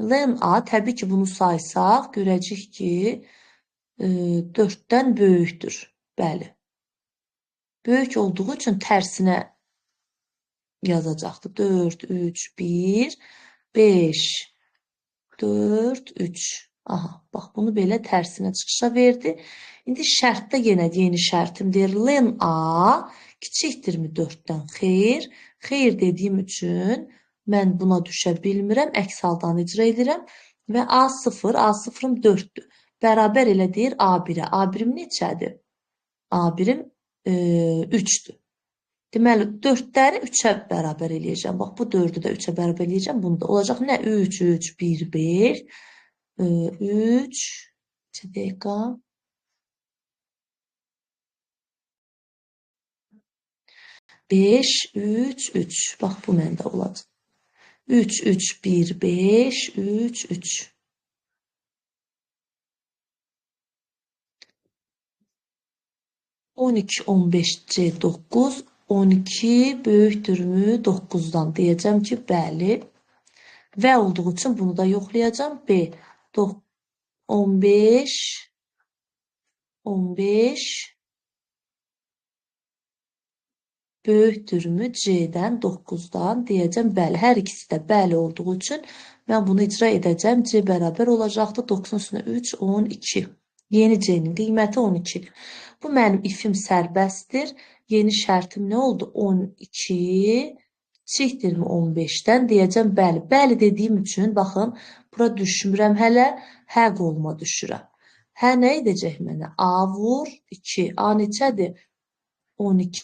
Len A, təbii ki, bunu saysaq, görəcək ki, 4-dən böyükdür. Bəli. Böyük olduğu üçün tərsinə yazacaqdır. 4, 3, 1, 5, 4, 3. Aha, bax, bunu belə tərsinə çıxışa verdi. İndi şərtdə yenə yeni şərtim deyir. Len A kiçikdirmi 4-dən? Xeyr. Xeyr dediyim üçün mən buna düşə bilmirəm, əks haldan icra edirəm və A0, A0-ım 4-dür. Bərabər elə deyir A1-ə. A1-im neçədir? A1-im 3-dür. Deməli, 4-ləri 3-ə bərabər eləyəcəm. Bax, bu 4-ü də 3-ə bərabər eləyəcəm. Bunu da olacaq nə? 3, 3, 1, 5, 3, 2 dəqiqə. 5, 3, 3. Bax, bu məndə olacaq. 3, 3, 1, 5, 3, 3. 12, 15, C, 9. 12 böyükdürmü 9-dan? Deyəcəm ki, bəli. Və olduğu üçün bunu da yoxlayacam. B, 15, 15 böyükdürmü C-dən 9-dan? Deyəcəm, bəli. Hər ikisi də bəli olduğu üçün mən bunu icra edəcəm. C bərabər olacaqdır. 9-un üstünə 3, 12. Yeni C-nin qiyməti 12. Bu mənim ifim sərbəstdir. Yeni şərtim nə oldu? 12 kiçikdirmi 15-dən? Deyəcəm, bəli. Bəli dediyim üçün, baxın, bura düşmürəm hələ, hə qoluma düşürəm. Hə nə edəcək mənə? A vur 2. A neçədir? 12.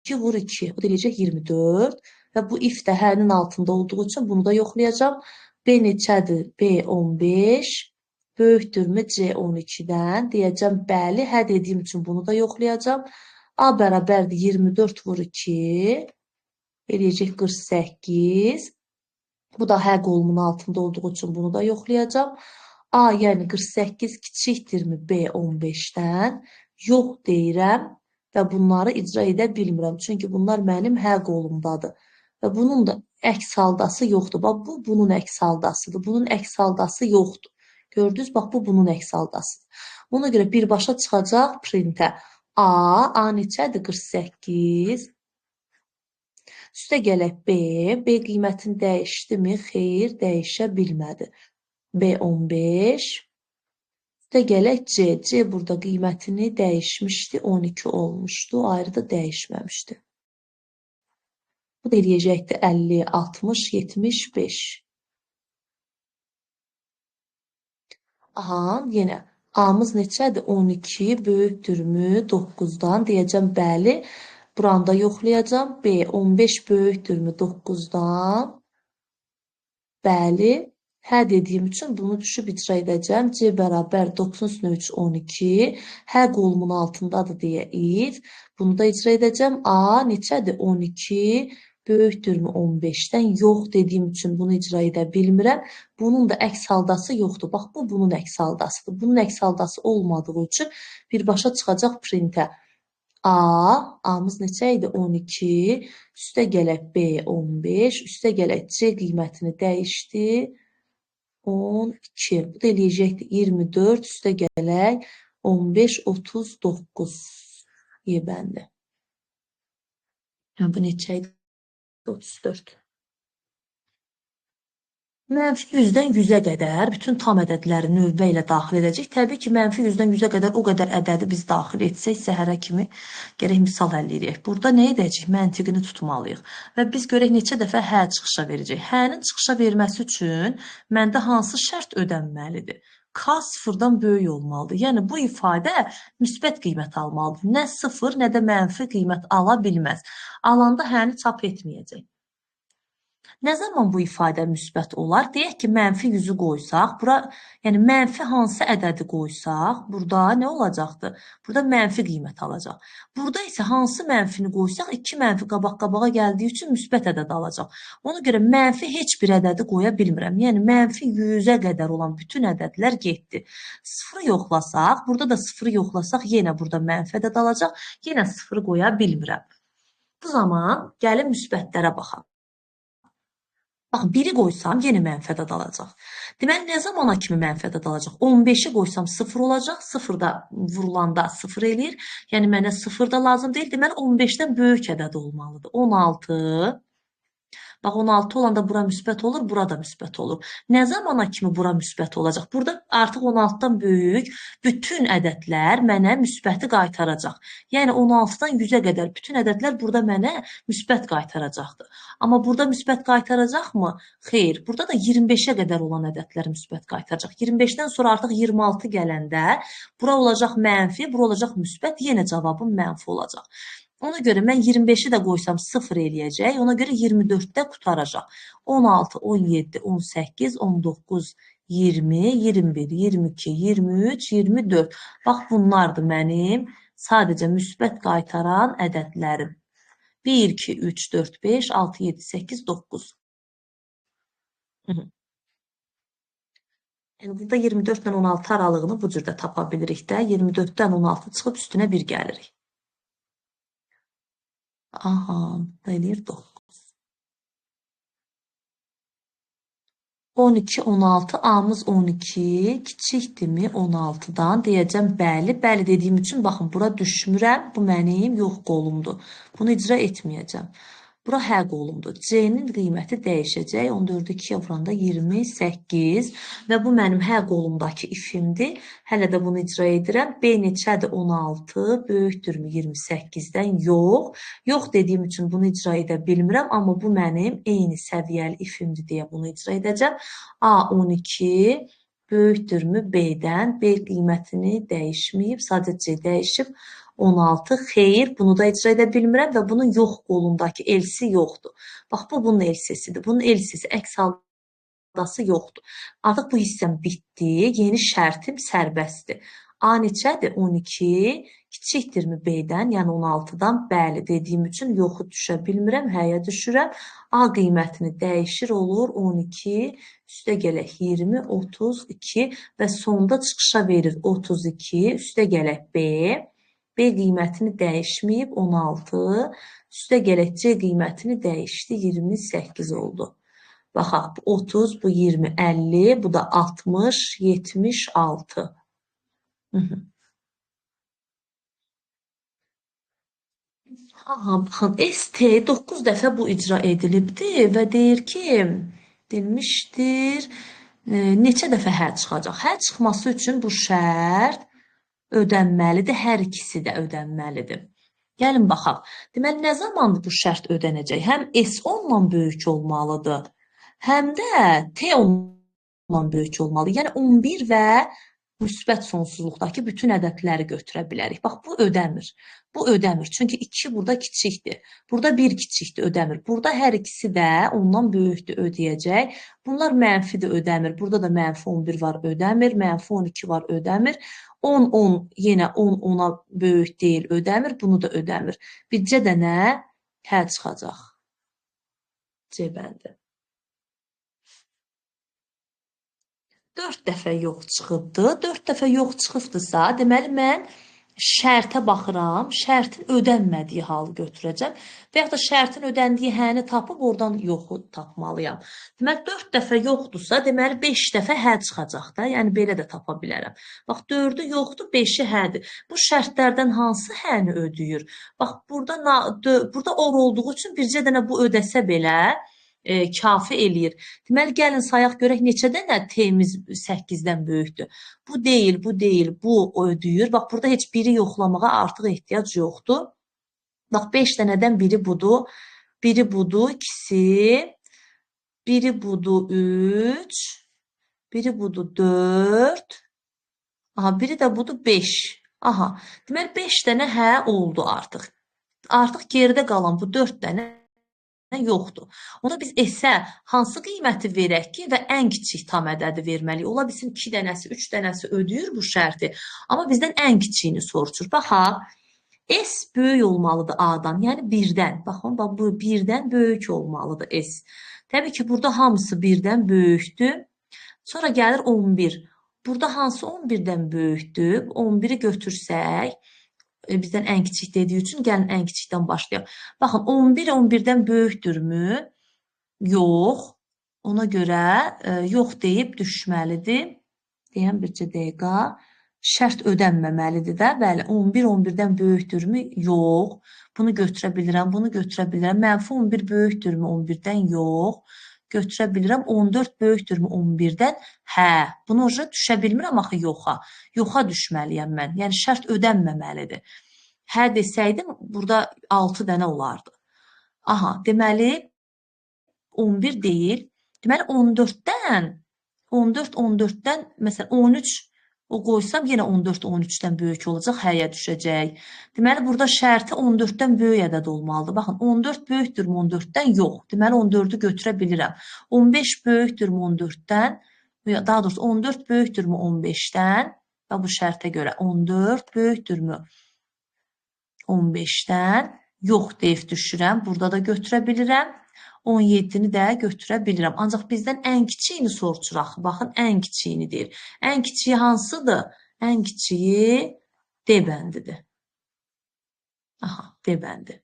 2 vur 2. O da eləyəcək 24. Və bu if də hənin altında olduğu üçün bunu da yoxlayacam. B neçədir? B 15. Böyükdürmü C 12-dən? Deyəcəm, bəli. Hə dediyim üçün bunu da yoxlayacam. A bərabərdir 24 vur 2. Eləyəcək 48. Bu da hə qolumun altında olduğu üçün bunu da yoxlayacam. A, yəni 48 kiçikdirmi B 15-dən? Yox deyirəm və bunları icra edə bilmirəm. Çünki bunlar mənim hə qolumdadır. Və bunun da əks haldası yoxdur. Bax, bu bunun əks haldasıdır. Bunun əks haldası yoxdur. Gördünüz, bax, bu bunun əks haldasıdır. Ona görə birbaşa çıxacaq printə. A neçədir? 48. Üstə gələk B. B qiymətini dəyişdimi? Xeyr, dəyişə bilmədi. B 15. Üstə gələk C. C burada qiymətini dəyişmişdi. 12 olmuşdu. Ayrı da dəyişməmişdi. Bu da eləyəcəkdir 50, 60, 75. Aha, yenə A-mız neçədir? 12 böyükdürmü 9-dan? Deyəcəm, bəli. Buranda yoxlayacam. B, 15 böyükdürmü 9-dan? Bəli. Hə dediyim üçün bunu düşüb icra edəcəm. C bərabər 9 üstünə 3, 12. Hə qolumun altındadır deyə if. Bunu da icra edəcəm. A neçədir? 12 böyükdürmü 15-dən? Yox dediyim üçün bunu icra edə bilmirəm. Bunun da əks haldası yoxdur. Bax, bu bunun əks haldasıdır. Bunun əks haldası olmadığı üçün birbaşa çıxacaq printə. A-mız neçə idi? 12. Üstə gələk B 15. Üstə gələk C qiymətini dəyişdi. 12. Bu da eləyəcəkdir 24. Üstə gələk 15, 39. Yebəndi. Bu neçə idi? 34. Mənfi 100-dən 100-ə qədər bütün tam ədədləri növbə ilə daxil edəcək. Təbii ki, mənfi 100-dən 100-ə qədər o qədər ədədi biz daxil etsək, səhərə kimi gərək misal həll edək. Burada nə edəcək? Məntiqini tutmalıyıq. Və biz görək neçə dəfə hə çıxışa verəcək. Hənin çıxışa verməsi üçün məndə hansı şərt ödənməlidir? K sıfırdan böyük olmalıdır. Yəni, bu ifadə müsbət qiymət almalıdır. Nə sıfır, nə də mənfi qiymət ala bilməz. Alanda həni çap etməyəcək. Nə zaman bu ifadə müsbət olar? Deyək ki, mənfi 100-ü qoysaq, bura, yəni mənfi hansı ədədi qoysaq, burada nə olacaqdır? Burada mənfi qiymət alacaq. Burada isə hansı mənfini qoysaq, 2 mənfi qabaq-qabağa gəldiyi üçün müsbət ədəd alacaq. Ona görə mənfi heç bir ədədi qoya bilmirəm. Yəni, mənfi 100-ə qədər olan bütün ədədlər getdi. Sıfırı yoxlasaq, burada da sıfırı yoxlasaq, yenə burada mənfi ədəd alacaq, yenə sıfırı qoya bilmirəm. Bu zaman gəlin müsbətlərə baxaq. Baxın, 1-i qoysam yenə mənfi ədəd alacaq. Deməli, nə zamana kimi mənfi ədəd alacaq? 15-i qoysam 0 olacaq. 0 da vurulanda 0 eləyir. Yəni, mənə 0 da lazım deyil. Deməli, 15-dən böyük ədəd olmalıdır. 16. Bax, 16 olanda bura müsbət olur, bura da müsbət olur. Nə zamana kimi bura müsbət olacaq? Burada artıq 16-dan böyük bütün ədədlər mənə müsbəti qaytaracaq. Yəni, 16-dan 100-ə qədər bütün ədədlər burada mənə müsbət qaytaracaqdır. Amma burada müsbət qaytaracaqmı? Xeyr. Burada da 25-ə qədər olan ədədlər müsbət qaytaracaq. 25-dən sonra artıq 26 gələndə bura olacaq mənfi, bura olacaq müsbət, yenə cavabım mənfi olacaq. Ona görə mən 25-i də qoysam 0 eləyəcək. Ona görə 24-də qutaracaq. 16, 17, 18, 19, 20, 21, 22, 23, 24. Bax, bunlardır mənim sadəcə müsbət qaytaran ədədlərim. 1, 2, 3, 4, 5, 6, 7, 8, 9. Yəni, burada 24 ilə 16 aralığını bu cürdə tapa bilirik də. 24-dən 16 çıxıb üstünə 1 gəlirik. Aha, eləyir 9. 12, 16, A-mız 12, kiçikdirmi 16-dan? Deyəcəm, bəli. Bəli dediyim üçün, baxın, bura düşmürəm. Bu mənim yox qolumdur. Bunu icra etməyəcəm. Bura hə qolumdur. C-nin qiyməti dəyişəcək. 14-ü 2-yə vuranda 28 və bu mənim hə qolumdakı ifimdir. Hələ də bunu icra edirəm. B neçədir? 16, böyükdürmü 28-dən? Yox. Yox dediyim üçün bunu icra edə bilmirəm, amma bu mənim eyni səviyyəli ifimdir deyə bunu icra edəcəm. A 12 böyükdürmü B-dən? B qiymətini dəyişməyib, sadəcə C dəyişib. 16, xeyr, bunu da icra edə bilmirəm və bunun yox qolundakı elsi yoxdur. Bax, bu bunun elsisidir. Bunun elsisi, əks haldası yoxdur. Artıq bu hissəm bitdi. Yeni şərtim sərbəstdir. A neçədir? 12, kiçikdirmi B-dən, yəni 16-dan? Bəli, dediyim üçün yoxu düşə bilmirəm, həyə düşürəm. A qiymətini dəyişir olur 12, üstə gələk 20, 32 və sonda çıxışa verir 32, üstə gələk B. B qiymətini dəyişməyib 16, üstə gələk C qiymətini dəyişdi 28 oldu. Baxaq, bu 30, bu 20, 50, bu da 60, 76. Baxın, ST 9 dəfə bu icra edilibdir və deyir ki, denilmişdir, neçə dəfə hə çıxacaq? Hə çıxması üçün bu şərt ödənməlidir, hər ikisi də ödənməlidir. Gəlin baxaq. Deməli, nə zaman bu şərt ödənəcək? Həm S 10-la böyük olmalıdır, həm də T 10-la böyük olmalı. Yəni 11 və müsbət sonsuzluqdakı bütün ədədləri götürə bilərik. Bax, bu ödəmir. Bu ödəmir. Çünki 2 burada kiçikdir. Burada 1 kiçikdir, ödəmir. Burada hər ikisi də ondan böyükdür, ödəyəcək. Bunlar mənfidir, ödəmir. Burada da mənfi 11 var, ödəmir. Mənfi 12 var, ödəmir. 10, 10, yenə 10, 10-a böyük deyil, ödəmir. Bunu da ödəmir. Bircə dənə hə çıxacaq. C bəndi. 4 dəfə yox çıxıbdır. 4 dəfə yox çıxıbdırsa, deməli mən şərtə baxıram, şərtin ödənmədiyi halı götürəcəm və yaxud da şərtin ödəndiyi həni tapıb oradan yoxu tapmalıyam. Deməli 4 dəfə yoxdursa, deməli 5 dəfə hə çıxacaq da. Yəni belə də tapa bilərəm. Bax 4-ü yoxdur, 5-i hədir. Bu şərtlərdən hansı həni ödəyir? Bax burada or olduğu üçün bircə dənə bu ödəsə belə kafi eləyir. Deməli, gəlin sayaq görək neçə dənə T'miz 8-dən böyükdür. Bu deyil, bu deyil, bu ödəyir. Bax, burada heç biri yoxlamağa artıq ehtiyac yoxdur. Bax, 5 dənədən biri budur, biri budur, ikisi, biri budur, 3, biri budur, 4, aha, biri də budur, 5. Aha, deməli, 5 dənə hə oldu artıq. Artıq geridə qalan bu 4 dənə yoxdur. Onda biz S-ə hansı qiyməti verək ki və ən kiçik tam ədədi verməliyik. Ola bilsin 2 dənəsi, 3 dənəsi ödəyir bu şərti. Amma bizdən ən kiçiyini soruşur. Baxaq, S böyük olmalıdır A-dan, yəni 1-dən. Baxın, bu 1-dən böyük olmalıdır S. Təbii ki, burada hamısı 1-dən böyükdür. Sonra gəlir 11. Burada hansı 11-dən böyükdür? 11-i götürsək, bizdən ən kiçik dediyi üçün gəlin ən kiçikdən başlayaq. Baxın, 11 11-dən böyükdürmü? Yox. Ona görə yox deyib düşməlidir. Deyəm bircə dəqiqə. Şərt ödənməməlidir də. Bəli, 11 11-dən böyükdürmü? Yox. Bunu götürə bilirəm, bunu götürə bilirəm. Mənfi 11 böyükdürmü 11-dən? Yox. Götürə bilirəm. 14 böyükdürmü 11-dən? Hə. Bunu düşə bilmirəm axı yoxa. Yoxa düşməliyəm mən. Yəni şərt ödənməməlidir. Hə desəydim, burada 6 dənə olardı. Aha, deməli 11 deyil. Deməli 14-dən, 14-14-dən, məsələn 13 o qoysam yenə 14 13-dən böyük olacaq, həyə düşəcək. Deməli burada şərti 14-dən böyük ədəd olmalıdır. Baxın, 14 böyükdürmü 14-dən? Yox. Deməli 14-ü götürə bilirəm. 15 böyükdürmü 14-dən? Daha doğrusu 14 böyükdürmü 15-dən? Və bu şərtə görə 14 böyükdürmü 15-dən? Yox deyib düşürəm. Burada da götürə bilirəm. 17-ni də götürə bilirəm. Ancaq bizdən ən kiçiyini soruşuraq. Baxın, ən kiçiyini deyir. Ən kiçiyi hansıdır? Ən kiçiyi D bəndidir. Aha, D bəndi.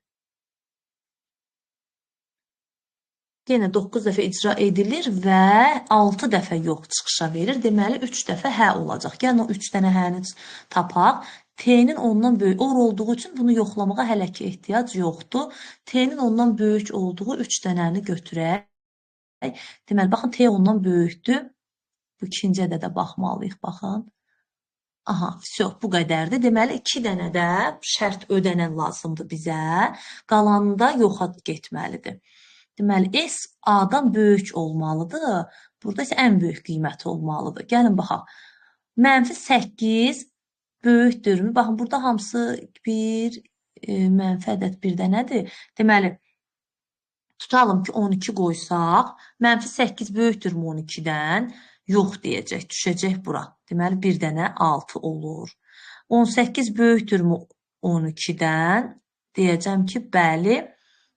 Yenə 9 dəfə icra edilir və 6 dəfə yox çıxışa verir. Deməli, 3 dəfə hə olacaq. Gəlin o 3 dənə həni tapaq. T'nin ondan böyük or olduğu üçün bunu yoxlamağa hələ ki ehtiyac yoxdur. T'nin ondan böyük olduğu 3 dənəni götürək. Deməli, baxın, T ondan böyükdür. Bu ikinci ədədə baxmalıyıq, baxın. Aha, bu qədərdir. Deməli, 2 dənə də şərt ödənən lazımdır bizə. Qalanında yoxa getməlidir. Deməli, S A-dan böyük olmalıdır. Burada isə ən böyük qiyməti olmalıdır. Gəlin, baxaq. Mənfi 8 böyükdürmü? Baxın, burada hamısı bir mənfi ədəd bir dənədir. Deməli, tutalım ki, 12 qoysaq, mənfi 8 böyükdürmü 12-dən? Yox deyəcək, düşəcək bura. Deməli, bir dənə 6 olur. 18 böyükdürmü 12-dən? Deyəcəm ki, bəli.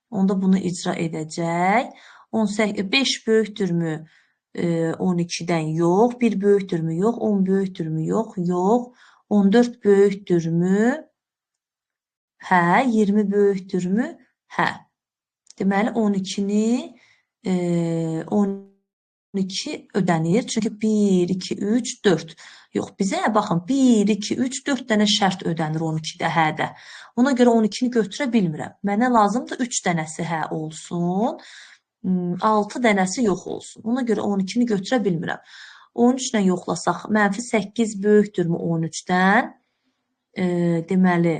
Onda bunu icra edəcək. 5 böyükdürmü 12-dən? Yox. 1 böyükdürmü? Yox. 10 böyükdürmü? Yox. Yox. 14 böyükdürmü? Hə. 20 böyükdürmü? Hə. Deməli, 12-ni 12 ödənir. Çünki 1, 2, 3, 4. Yox, bizə baxın, 1, 2, 3, 4 dənə şərt ödənir 12-də, hədə. Ona görə 12-ni götürə bilmirəm. Mənə lazımdır 3 dənəsi hə olsun, 6 dənəsi yox olsun. Ona görə 12-ni götürə bilmirəm. 13 ilə yoxlasaq, mənfi 8 böyükdürmü 13-dən? Deməli,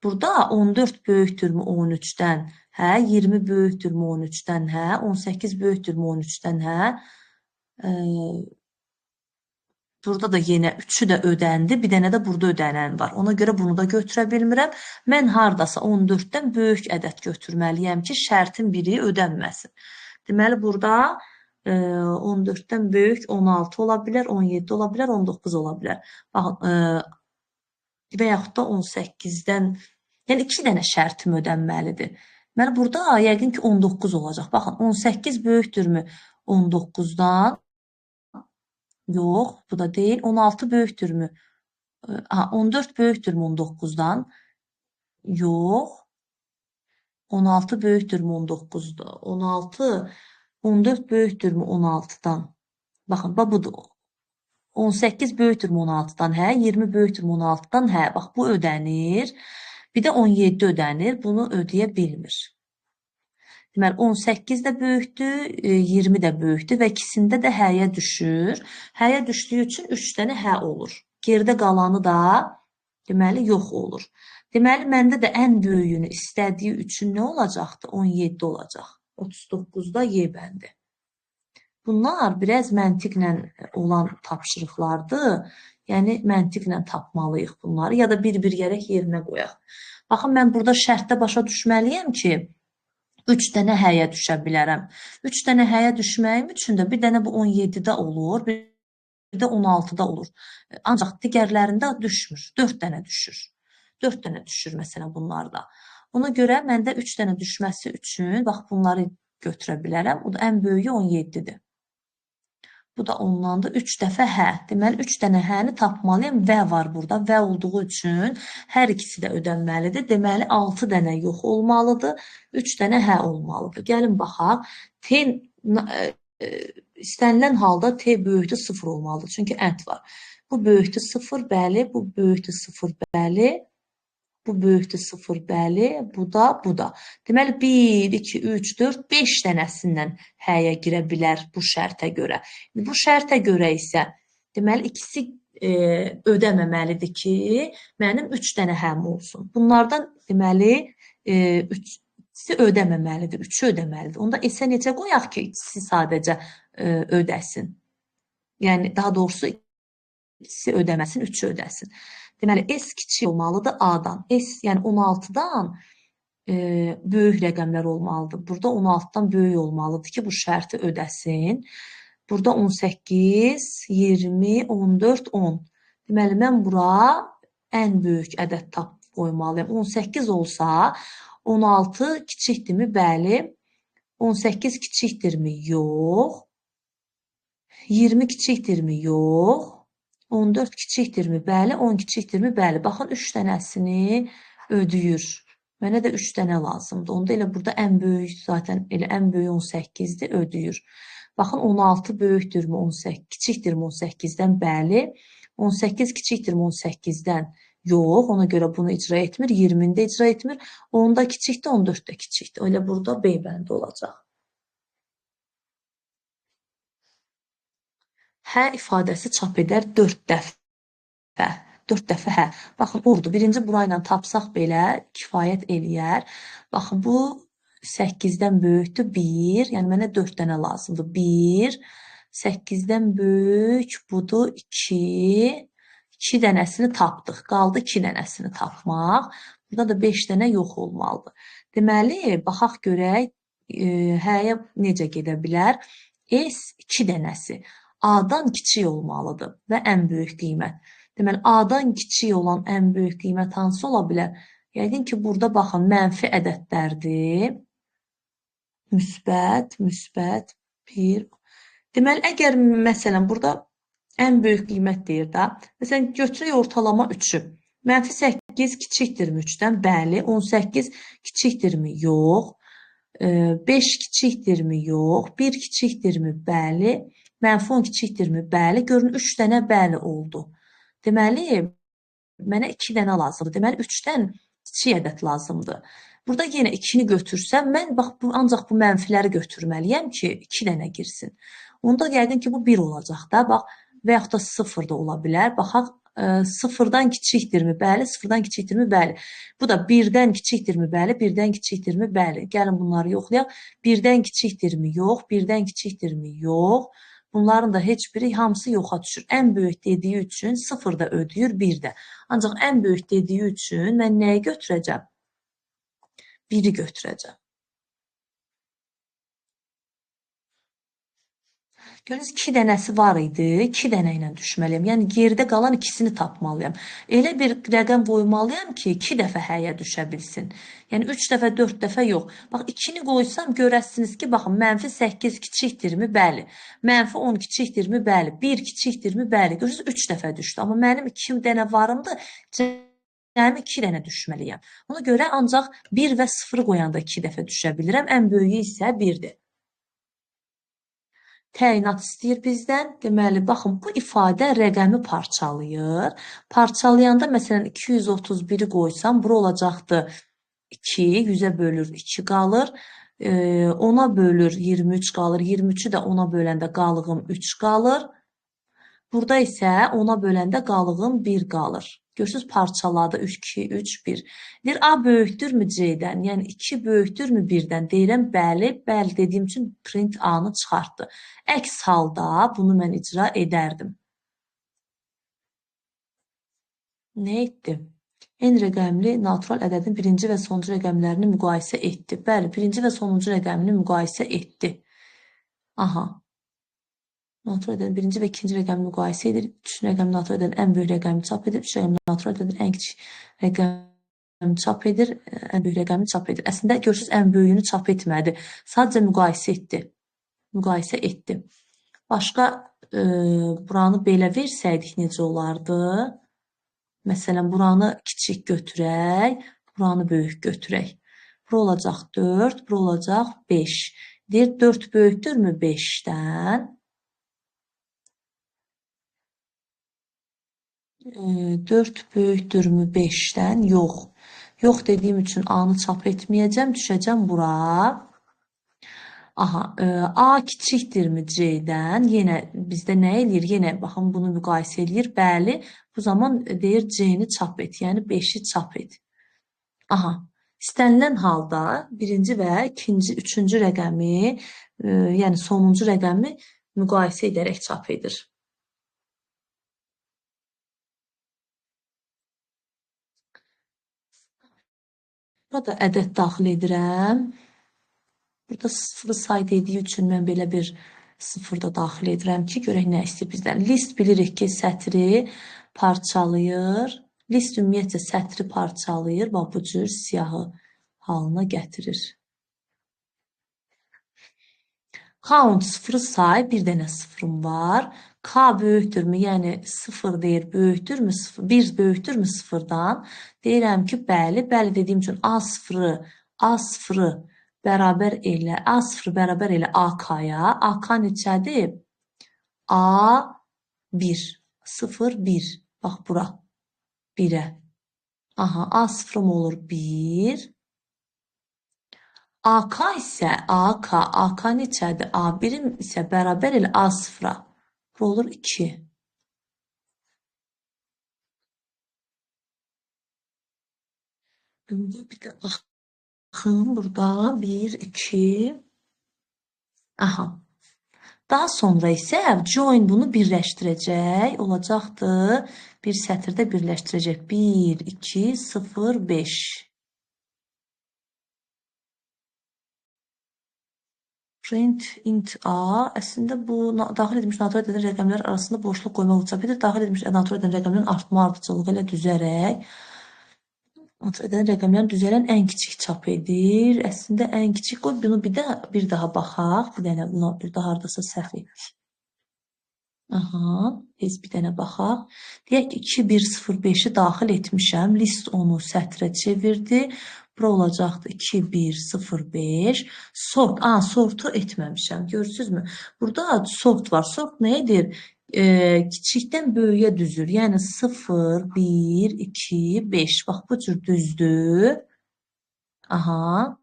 Burada 14 böyükdürmü 13-dən? Hə, 20 böyükdürmü 13-dən? Hə, 18 böyükdürmü 13-dən? Hə? Burada da yenə 3-ü də ödəndi. Bir dənə də burada ödənən var. Ona görə bunu da götürə bilmirəm. Mən hardasa 14-dən böyük ədəd götürməliyəm ki, şərtin biri ödənməsin. Deməli, burada 14-dən böyük 16 ola bilər, 17 ola bilər, 19 ola bilər. Baxın, və yaxud da 18-dən, yəni 2 dənə şərtim ödənməlidir. Deməli, burada yəqin ki, 19 olacaq. Baxın, 18 böyükdürmü 19-dan? Yox, bu da deyil. 16 böyükdürmü? 14 böyükdürmü 19-dan? Yox. 16 böyükdürmü 19-dan? 14 böyükdürmü 16-dan? Baxın, budur. 18 böyükdürmü 16-dan? Hə, 20 böyükdürmü 16-dan? Hə, bax, bu ödənir. Bir də 17 ödənir. Bunu ödəyə bilmir. Deməli, 18 də böyükdür, 20 də böyükdür və ikisində də həyə düşür. Həyə düşdüyü üçün 3 dənə hə olur. Geridə qalanı da deməli yox olur. Deməli, məndə də ən böyüyünü istədiyi üçün nə olacaqdı? 17 olacaq. 39-da Y bəndi. Bunlar biraz məntiqlə olan tapşırıqlardır. Yəni, məntiqlə tapmalıyıq bunları ya da bir-bir gərək yerinə qoyaq. Baxın, mən burada şərtdə başa düşməliyəm ki, 3 dənə həyə düşə bilərəm. 3 dənə həyə düşməyim üçün də bir dənə bu 17-də olur, bir də 16-da olur. Ancaq digərlərində düşmür. 4 dənə düşür. 4 dənə düşür məsələn bunlarda. Ona görə məndə 3 dənə düşməsi üçün bax bunları götürə bilərəm. O da ən böyüyü 17-dir. Bu da ondandır. 3 dəfə hə. Deməli, 3 dənə həni tapmalıyım. Və var burada. Və olduğu üçün hər ikisi də ödənməlidir. Deməli, 6 dənə yox olmalıdır. 3 dənə hə olmalıdır. Gəlin, baxaq. T istənilən halda T böyükdür 0 olmalıdır. Çünki ənd var. Bu böyükdür 0, bəli. Bu böyükdür 0, bəli. Bu böyükdür 0, bəli. Bu da. Deməli, 1, 2, 3, 4, 5 dənəsindən həyə girə bilər bu şərtə görə. Bu şərtə görə isə, deməli, ikisi ödəməməlidir ki, mənim 3 dənə həm olsun. Bunlardan, deməli, ikisi ödəməməlidir, 3-ü ödəməlidir. Onda S-ə necə qoyaq ki, ikisi sadəcə ödəsin? Yəni, daha doğrusu, ikisi ödəməsin, 3-ü ödəsin. Deməli, S kiçik olmalıdır A-dan. S, yəni 16-dan böyük rəqəmlər olmalıdır. Burada 16-dan böyük olmalıdır ki, bu şərti ödəsin. Burada 18, 20, 14, 10. Deməli, mən bura ən böyük ədəd qoymalıyım. 18 olsa, 16 kiçikdirmi? Bəli. 18 kiçikdirmi? Yox. 20 kiçikdirmi? Yox. 14 kiçikdirmi? Bəli. 10 kiçikdirmi? Bəli. Baxın, 3 dənəsini ödəyir. Mənə də 3 dənə lazımdır. Onda elə burada ən böyük, zaten elə ən böyük 18-dir, ödəyir. Baxın, 16 böyükdürmü 18, kiçikdirmi 18-dən? Bəli. 18 kiçikdirmi 18-dən? Yox, ona görə bunu icra etmir. 20-ni də icra etmir. 10-da kiçikdir, 14 də kiçikdir. Elə burada B bəndi olacaq. Hə ifadəsi çap edər 4 dəfə. 4 dəfə hə. Baxın, oldu. Birinci burayla tapsaq belə kifayət eləyər. Baxın, bu 8-dən böyükdür 1. Yəni, mənə 4 dənə lazımdır. 1. 8-dən böyük budur 2. 2 dənəsini tapdıq. Qaldı 2 dənəsini tapmaq. Burada da 5 dənə yox olmalıdır. Deməli, baxaq görək, həyə necə gedə bilər? S 2 dənəsi A-dan kiçik olmalıdır və ən böyük qiymət. Deməli, A-dan kiçik olan ən böyük qiymət hansı ola bilər? Yəqin ki, burada baxın, mənfi ədədlərdir. Müsbət, 1. Deməli, əgər, məsələn, burada ən böyük qiymət deyir da, məsələn, götürək ortalama 3-ü. Mənfi 8 kiçikdirmi 3-dən? Bəli. 18 kiçikdirmi? Yox. 5 kiçikdirmi? Yox. 1 kiçikdirmi? Bəli. Mənfi 10 kiçikdirmi? Bəli. Görün, 3 dənə bəli oldu. Deməli, mənə 2 dənə lazımdır. Deməli, 3-dən kiçik ədəd lazımdır. Burada yenə 2-ni götürsəm, mən ancaq bu mənfiləri götürməliyəm ki, 2 dənə girsin. Onda yəqin ki, bu 1 olacaq da. Bax, və yaxud da 0 da ola bilər. Baxaq, Sıfırdan kiçikdirmi? Bəli, sıfırdan kiçikdirmi? Bəli. Bu da birdən kiçikdirmi? Bəli, birdən kiçikdirmi? Bəli. Gəlin bunları yoxlayaq. Birdən kiçikdirmi? Yox. Birdən kiçikdirmi? Yox. Bunların da heç biri hamısı yoxa düşür. Ən böyük dediyi üçün 0 da ödəyir 1 də. Ancaq ən böyük dediyi üçün mən nəyi götürəcəm? 1-i götürəcəm. Görürsünüz 2 dənəsi var idi. 2 dənə ilə düşməliyəm. Yəni geridə qalan ikisini tapmalıyam. Elə bir rəqəm qoymalıyam ki, 2 dəfə həyə düşə bilsin. Yəni 3 dəfə, 4 dəfə yox. Bax 2-ni qoysam görəsiniz ki, baxın -8 kiçikdirmi? Bəli. -10 kiçikdirmi? Bəli. 1 kiçikdirmi? Bəli. Görürsünüz 3 dəfə düşdü. Amma mənim 2 dənə varımdır. Cəmi 2 dənə düşməliyəm. Ona görə ancaq 1 və 0 qoyanda 2 dəfə düşə bilirəm. Ən böyüyü isə 1-dir. Təyinat istəyir bizdən. Deməli, baxın, bu ifadə rəqəmi parçalayır. Parçalayanda, məsələn, 231-i qoysam, bura olacaqdı 2, 100-ə bölür 2 qalır. 10-a bölür 23 qalır. 23-ü də 10-a böləndə qalığım 3 qalır. Burada isə 10-a böləndə qalığım 1 qalır. Görürsünüz, parçaladı 3, 2, 3, 1. Deyir, A böyükdürmü C-dən? Yəni 2 böyükdürmü 1-dən? Deyirəm, bəli, bəli dediyim üçün print A-nı çıxartdı. Əks halda bunu mən icra edərdim. Nə etdi? N rəqəmli natural ədədin birinci və sonuncu rəqəmlərini müqayisə etdi. Bəli, birinci və sonuncu rəqəmini müqayisə etdi. Aha. Natural ədədin birinci və ikinci rəqəmini müqayisə edir. Üçüncü rəqəmi natural ədədin ən böyük rəqəmini çap edir. Üç rəqəmi natural ədədin ən kiçik rəqəmini çap edir. Ən böyük rəqəmini çap edir. Əslində görürsünüz, ən böyüyünü çap etmədi. Sadəcə müqayisə etdi. Müqayisə etdi. Başqa buranı belə versəydik necə olardı? Məsələn, buranı kiçik götürək, buranı böyük götürək. Bura olacaq 4, bura olacaq 5. Deyir, 4 böyükdürmü 5-dən? 4 böyükdürmü 5-dən? Yox. Yox dediyim üçün A-nı çap etməyəcəm, düşəcəm bura. Aha, A kiçikdirmi C-dən? Yenə bizdə nə eləyir? Yenə baxın bunu müqayisə eləyir. Bəli, bu zaman deyir C-ni çap et, yəni 5-i çap et. Aha, istənilən halda birinci və ikinci, üçüncü rəqəmi, yəni sonuncu rəqəmi müqayisə edərək çap edir. Burada ədəd daxil edirəm. Burada sıfırı say dediyi üçün mən belə bir sıfır da daxil edirəm ki, görək nə istəyir bizdən. List bilirik ki, sətri parçalayır. List ümumiyyətcə sətri parçalayır. Bax, bu cür siyahı halına gətirir. Count sıfırı say, bir dənə sıfırım var. K böyükdürmü? Yəni 0 deyir, böyükdürmü? 1 böyükdürmü 0-dan? Deyirəm ki, bəli. Bəli dediyim üçün A0-ı bərabər elə, A0 bərabər elə AK-ya. AK neçədir? A1, 0, 1. Bax, bura, 1-ə. Aha, A0-ım olur 1. AK isə, AK neçədir? A1-im isə bərabər elə A0-a. Bura olur 2. Bir də baxın, burada 1, 2. Aha. Daha sonra isə join bunu birləşdirəcək. Olacaqdı, bir sətirdə birləşdirəcək. 1, 2, 0, 5. Print int A. Əslində bu daxil edilmiş natural ədədin rəqəmlər arasında boşluq qoymaq çap edir. Daxil edilmiş natural ədədin rəqəmlərin artma ardıcılığı ilə düzərək natural ədədin rəqəmlərin düzələn ən kiçik çap edir. Əslində ən kiçik qoy, bunu bir daha baxaq. Bir dənə buna bir daha hardasa səhv etdik. Aha, biz bir dənə baxaq. Deyək ki, 2, 1, 0, 5-i daxil etmişəm. List onu sətrə çevirdi. Bura olacaqdı 2, 1, 0, 5. Sort, sortu etməmişəm. Görürsünüzmü? Burada sort var. Sort nə edir? Kiçikdən böyüyə düzür. Yəni 0, 1, 2, 5. Bax, bu cür düzdür. Aha.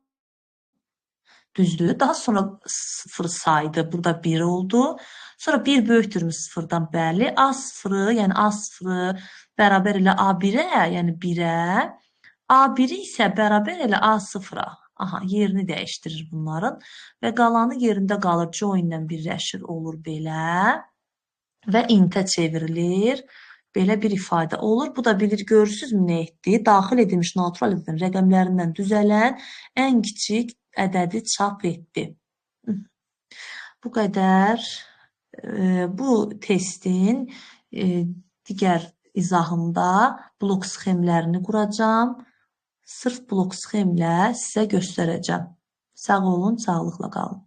Düzdür. Daha sonra 0 saydı. Burada 1 oldu. Sonra 1 böyükdürmü 0-dan? Bəli. A0-ı, yəni A0-ı bərabər elə A1-ə, yəni 1-ə. A1-i isə bərabər elə A0-a. Aha, yerini dəyişdirir bunların. Və qalanı yerində qalır. Join ilə birləşir, olur belə. Və intə çevrilir. Belə bir ifadə olur. Bu da bilir, görürsünüzmü nə etdi? Daxil edilmiş natural ədədin rəqəmlərindən düzələn ən kiçik ədədi çap etdi. Bu qədər. Bu testin digər izahında blok sxemlərini quracağım. Sırf blok sxemlə sizə göstərəcəm. Sağ olun, sağlıqla qalın.